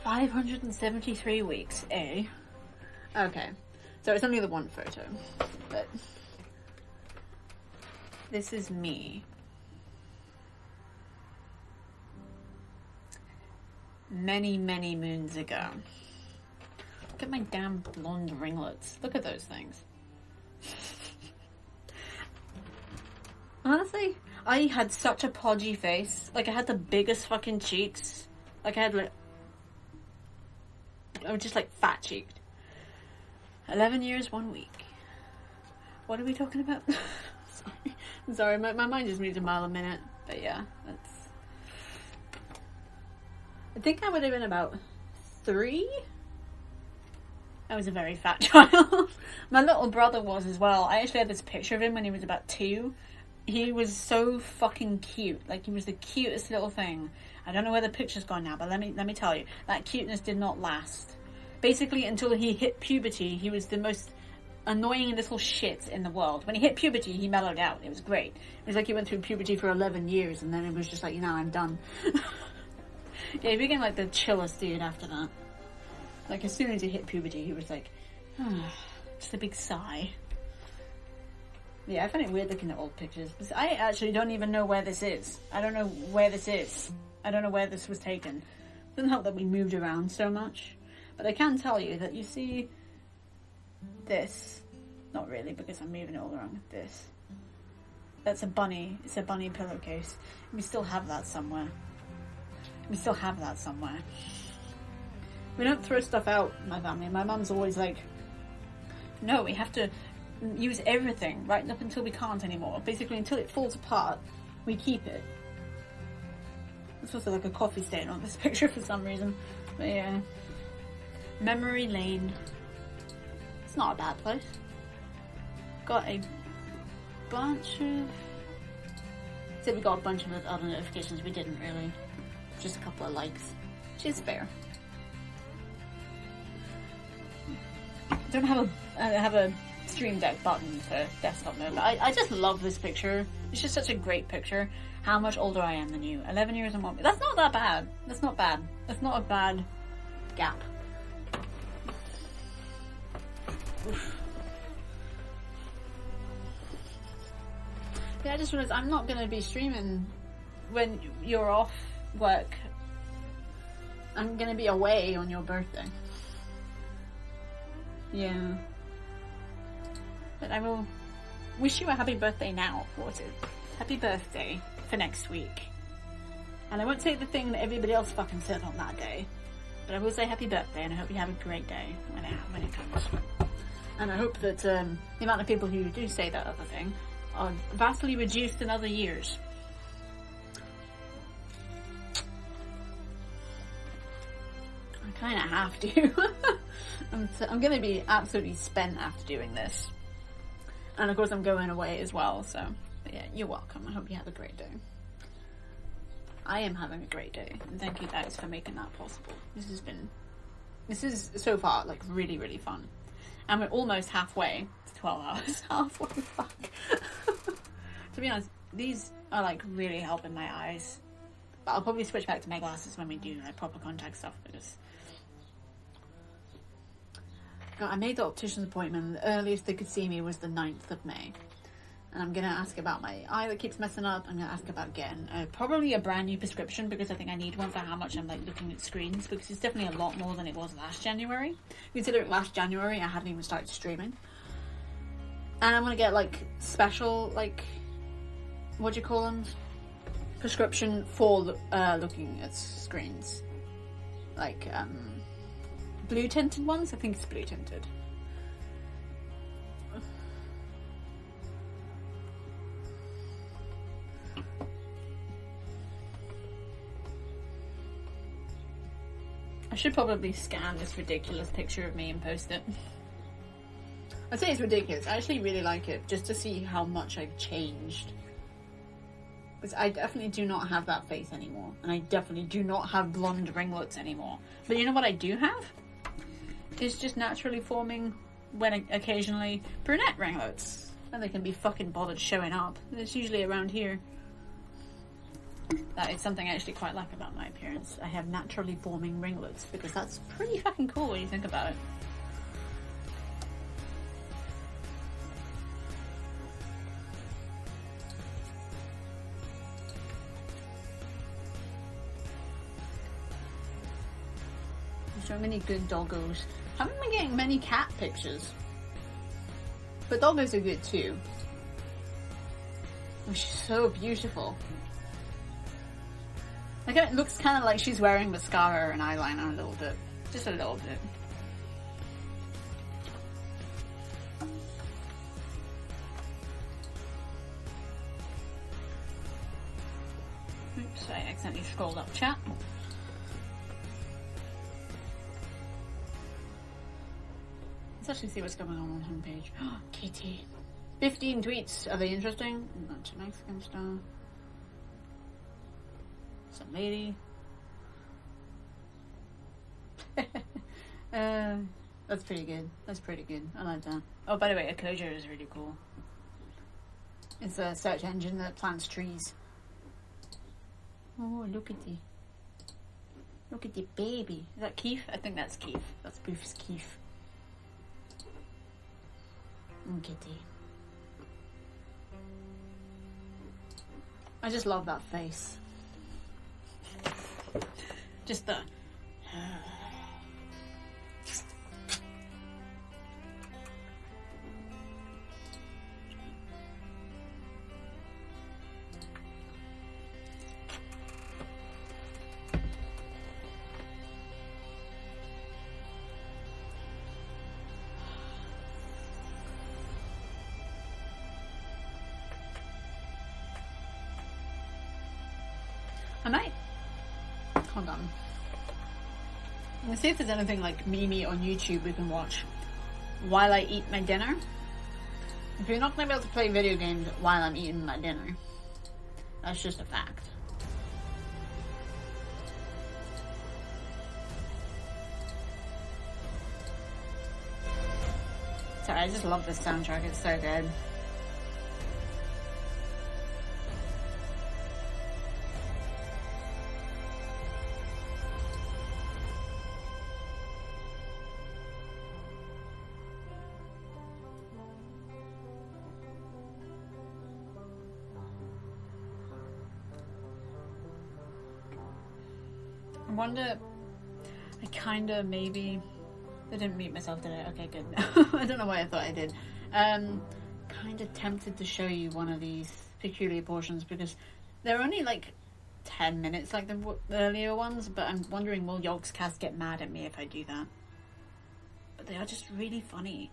573 weeks, eh? Okay, so it's only the one photo, but this is me. Many, many moons ago. Look at my damn blonde ringlets. Look at those things. Honestly, I had such a podgy face. Like, I had the biggest fucking cheeks. Like, I had, like... I was just, like, fat-cheeked. 11 years, 1 week. What are we talking about? Sorry. I'm sorry, my mind just moved a mile a minute. But, yeah, that's... I think I would have been about 3? I was a very fat child. My little brother was as well. I actually had this picture of him when he was about 2. He was so fucking cute. Like, he was the cutest little thing. I don't know where the picture's gone now, but let me tell you, that cuteness did not last. Basically, until he hit puberty, he was the most annoying little shit in the world. When he hit puberty, he mellowed out. It was great. It was like he went through puberty for 11 years, and then it was just like, you know, I'm done. Yeah, he became like the chillest dude after that. Like, as soon as he hit puberty, he was like, just a big sigh. Yeah, I find it weird looking at old pictures. Because I actually don't even know where this is. I don't know where this is. I don't know where this was taken. It doesn't help that we moved around so much. But I can tell you that you see this Not really, because I'm moving it all around with this. That's a bunny. It's a bunny pillowcase. We still have that somewhere. We still have that somewhere. We don't throw stuff out, my family. My mum's always like, no, we have to use everything right up until we can't anymore. Basically, until it falls apart, we keep it. There's also like a coffee stain on this picture for some reason. But yeah. Memory lane. It's not a bad place. Got a bunch of... So we got a bunch of other notifications. We didn't really. Just a couple of likes. Which is fair. I don't have a Stream Deck button for desktop mode, but I just love this picture. It's just such a great picture. How much older I am than you. 11 years and 1 month. That's not that bad. That's not bad. That's not a bad gap. Oof. Yeah, I just realized I'm not going to be streaming when you're off work. I'm going to be away on your birthday. Yeah. But I will wish you a happy birthday now. What is happy birthday for next week. And I won't say the thing that everybody else fucking said on that day. But I will say happy birthday, and I hope you have a great day when it comes. And I hope that the amount of people who do say that other thing are vastly reduced in other years. I kind of have to. I'm going to be absolutely spent after doing this. And of course I'm going away as well, so... But yeah, you're welcome. I hope you have a great day. I am having a great day, and thank you guys for making that possible. This is so far, like, really, really fun. And we're almost halfway to 12 hours. Halfway, fuck. To be honest, these are, like, really helping my eyes. But I'll probably switch back to my glasses when we do, like, proper contact stuff, because... God, I made the optician's appointment. The earliest they could see me was the 9th of May. And I'm going to ask about my eye that keeps messing up. I'm going to ask about getting probably a brand new prescription, because I think I need one for how much I'm like looking at screens, because it's definitely a lot more than it was last January. Considering last January I hadn't even started streaming. And I'm going to get like special, like, what do you call them? Prescription for looking at screens. Like, blue tinted ones? I think it's blue tinted. I should probably scan this ridiculous picture of me and post it. I'd say it's ridiculous. I actually really like it, just to see how much I've changed. Because I definitely do not have that face anymore. And I definitely do not have blonde ringlets anymore. But you know what I do have? It's just naturally forming, when occasionally, brunette ringlets. And they can be fucking bothered showing up. It's usually around here. That is something I actually quite like about my appearance. I have naturally forming ringlets, because that's pretty fucking cool when you think about it. There's so many good doggos. Haven't been getting many cat pictures. But doggos are good too. Oh, she's so beautiful. Like, it looks kind of like she's wearing mascara and eyeliner a little bit. Just a little bit. Oops, I accidentally scrolled up chat. Let's actually see what's going on the homepage. Kitty. 15 tweets. Are they interesting? Bunch of Mexican stuff. Some lady. That's pretty good. That's pretty good. I like that. Oh, by the way, Ecosia is really cool. It's a search engine that plants trees. Oh, look at the baby. Is that Keith? I think that's Keith. That's Boof's Keith. And Kitty. I just love that face. Just the... I might. Hold on. Let's see if there's anything like Mimi on YouTube we can watch while I eat my dinner. If you're not going to be able to play video games while I'm eating my dinner, that's just a fact. Sorry, I just love this soundtrack. It's so good. I wonder, I kinda maybe, I didn't mute myself, did I? Okay, good. I don't know why I thought I did. Kinda tempted to show you one of these peculiar portions because they're only like 10 minutes like the earlier ones, but I'm wondering will Yogscast get mad at me if I do that? But they are just really funny.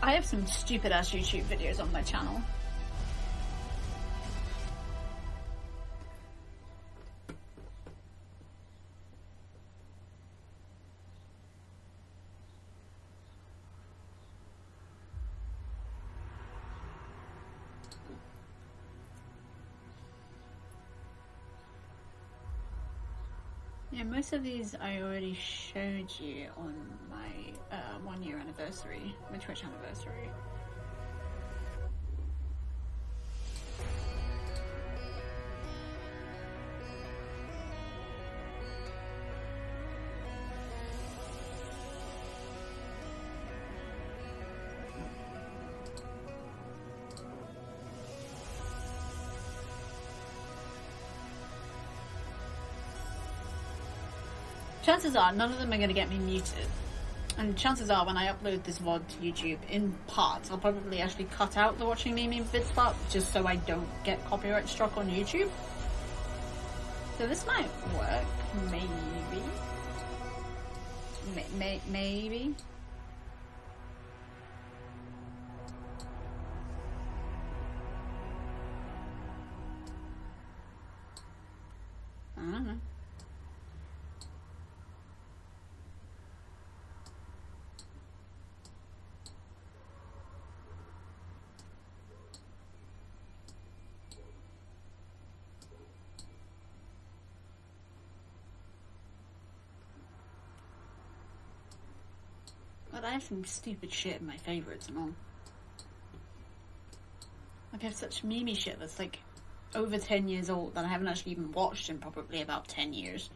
I have some stupid ass YouTube videos on my channel. Yeah, most of these I already showed you on my 1 year anniversary, my Twitch anniversary. Chances are none of them are going to get me muted. And chances are when I upload this VOD to YouTube in parts, I'll probably actually cut out the watching Mimi bits part just so I don't get copyright struck on YouTube. So this might work, maybe. Maybe. I don't know. But I have some stupid shit in my favorites and all. Like I have such Mimi shit that's like over 10 years old that I haven't actually even watched in probably about 10 years.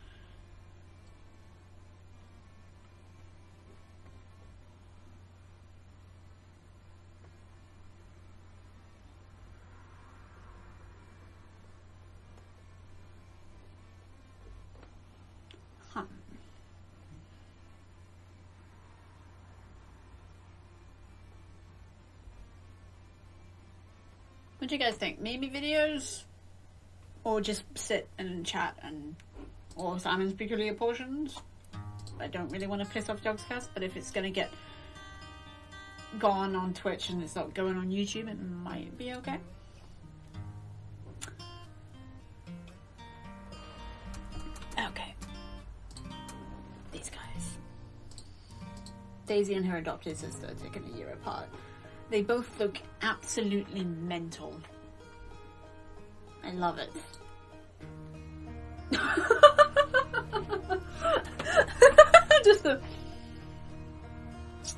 What do you guys think? Mimi videos? Or just sit and chat and... or Simon's Peculiar Portions? I don't really want to piss off Yogscast, but if it's going to get gone on Twitch and it's not going on YouTube, it might be okay. Okay. These guys. Daisy and her adopted sister taken a year apart. They both look absolutely mental. I love it. just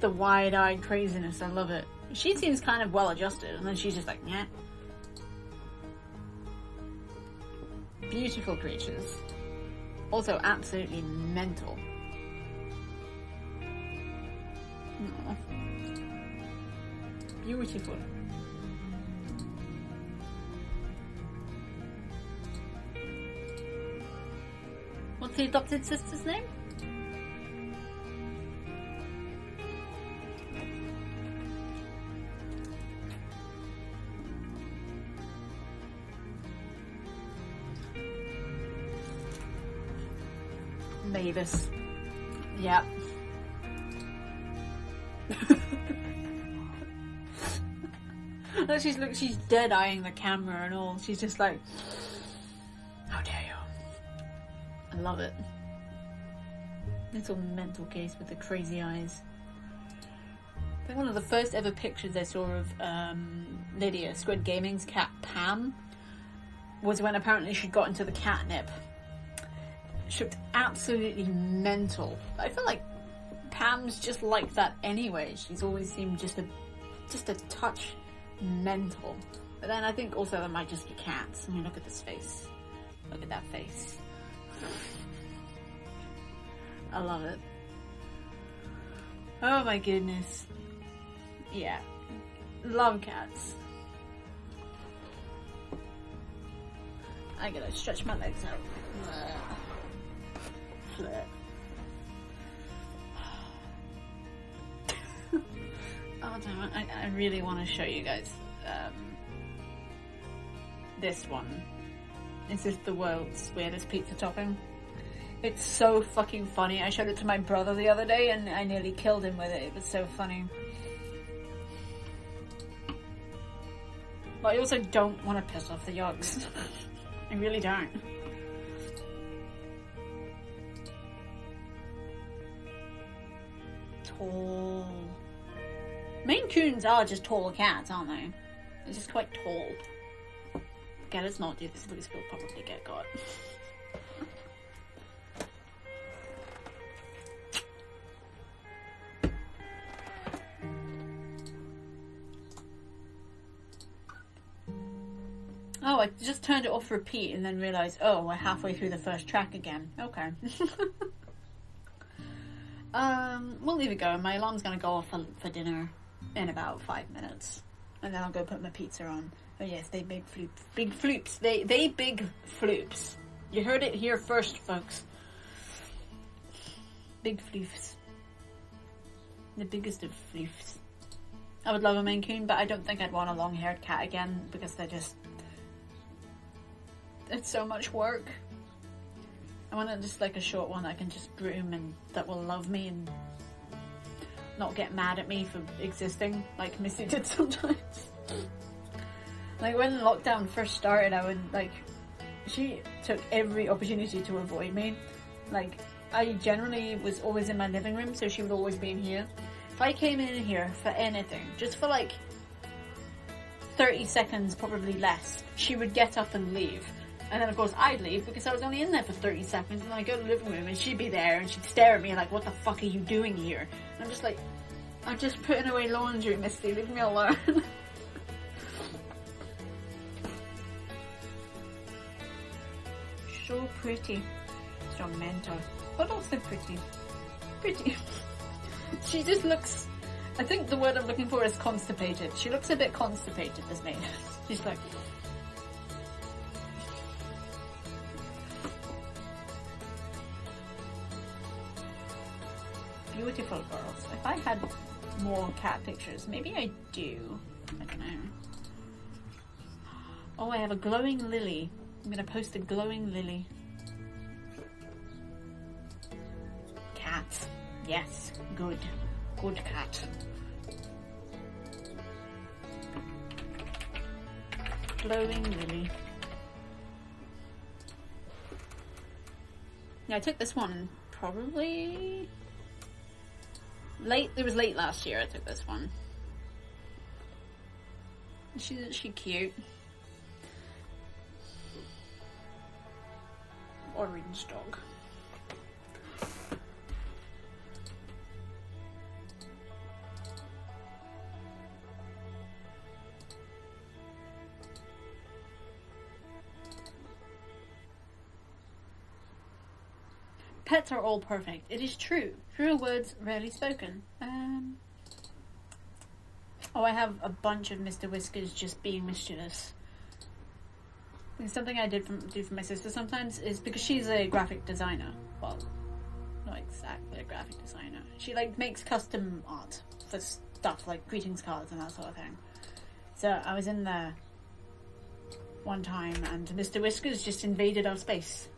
the wide-eyed craziness. I love it. She seems kind of well-adjusted, and then she's just like, yeah. Beautiful creatures. Also absolutely mental. Aww. Beautiful. What's the adopted sister's name? Mavis. Yeah. She's dead eyeing the camera and all. She's just like, how dare you? I love it. Little mental case with the crazy eyes. I think one of the first ever pictures I saw of Lydia, Squid Gaming's cat Pam, was when apparently she got into the catnip. She looked absolutely mental. I feel like Pam's just like that anyway. She's always seemed just a touch mental. But then I think also that might just be cats. I mean, look at this face. Look at that face. I love it. Oh my goodness. Yeah. Love cats. I gotta stretch my legs out. Oh damn it, I really want to show you guys this one. This is the world's weirdest pizza topping. It's so fucking funny. I showed it to my brother the other day and I nearly killed him with it. It was so funny. But I also don't want to piss off the yogs. I really don't. Tall. Maine Coons are just tall cats, aren't they? They're just quite tall. Okay, let's not do this because we'll probably get got. Oh, I just turned it off repeat and then realised, oh, we're halfway through the first track again. Okay. We'll leave it go. My alarm's gonna go off for dinner in about 5 minutes. And then I'll go put my pizza on. Oh yes, they big floops. Big floops. They big floops. You heard it here first, folks. Big floofs. The biggest of floofs. I would love a Maine Coon, but I don't think I'd want a long-haired cat again because they're just... It's so much work. I want just like a short one that I can just groom and that will love me and not get mad at me for existing like Missy did sometimes. Like when lockdown first started, I would like, she took every opportunity to avoid me. Like I generally was always in my living room, so she would always be in here. If I came in here for anything, just for like 30 seconds, probably less, she would get up and leave. And then of course I'd leave because I was only in there for 30 seconds and then I'd go to the living room and she'd be there and she'd stare at me like, what the fuck are you doing here? And I'm just like, I'm just putting away laundry, Misty, leave me alone. So pretty. So mental. But also pretty. Pretty. She just looks, I think the word I'm looking for is constipated. She looks a bit constipated, this maid. She's like... Beautiful girls. If I had more cat pictures, maybe I do. I don't know. Oh, I have a glowing lily. I'm gonna post a glowing lily. Cat. Yes. Good. Good cat. Glowing lily. Yeah, I took this one probably... It was late last year I took this one. Isn't she cute? Orange dog. Pets are all perfect. It is true. Truer words rarely spoken. Oh, I have a bunch of Mr. Whiskers just being mischievous. And something I do for my sister sometimes is because she's a graphic designer. Well, not exactly a graphic designer. She like makes custom art for stuff like greetings cards and that sort of thing. So I was in there one time and Mr. Whiskers just invaded our space.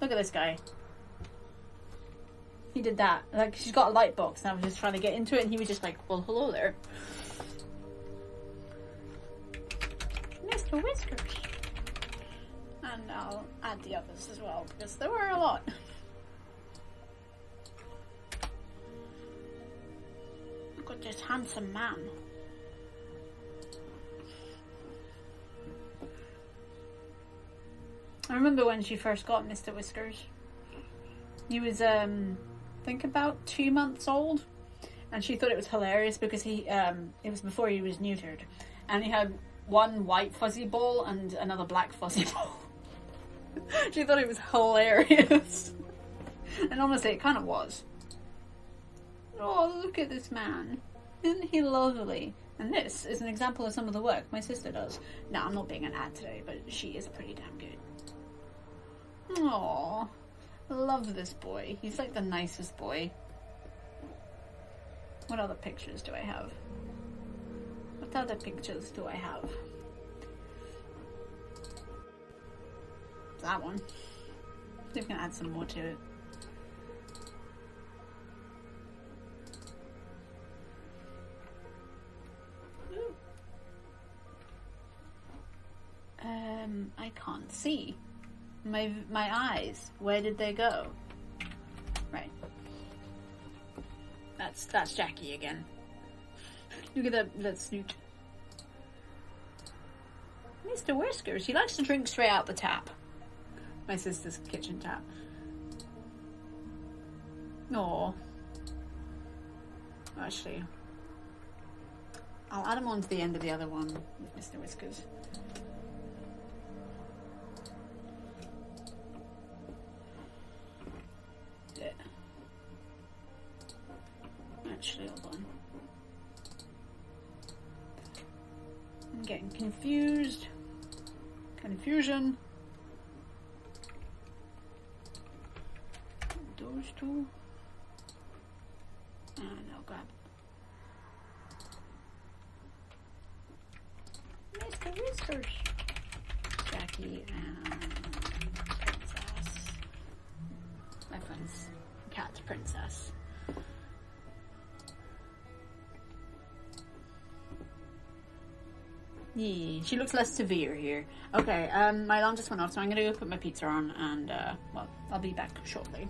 Look at this guy. He did that. Like, she's got a light box, and I was just trying to get into it, and he was just like, well, hello there. Mr. Whiskers. And I'll add the others as well, because there were a lot. Look at this handsome man. I remember when she first got Mr. Whiskers. He was, I think about 2 months old, and she thought it was hilarious because it was before he was neutered, and he had one white fuzzy ball and another black fuzzy ball. She thought it was hilarious. And honestly, it kind of was. Oh, look at this man. Isn't he lovely? And this is an example of some of the work my sister does. Now, I'm not being an ad today, but she is pretty damn good. Aww, love this boy. He's like the nicest boy. What other pictures do I have? What other pictures do I have? That one. I think we can add some more to it. I can't see. My eyes, where did they go? Right. That's Jackie again. Look at that snoot. Mr. Whiskers, he likes to drink straight out the tap. My sister's kitchen tap. Aww. Actually, I'll add him on to the end of the other one with Mr. Whiskers. Actually, hold on. I'm getting confused. Confusion. Those two. And I'll grab Mr. Whiskers. Jackie and Princess. My friend's cat, Princess. Yeah, she looks less severe here. Okay, my alarm just went off, so I'm gonna go put my pizza on, and well, I'll be back shortly.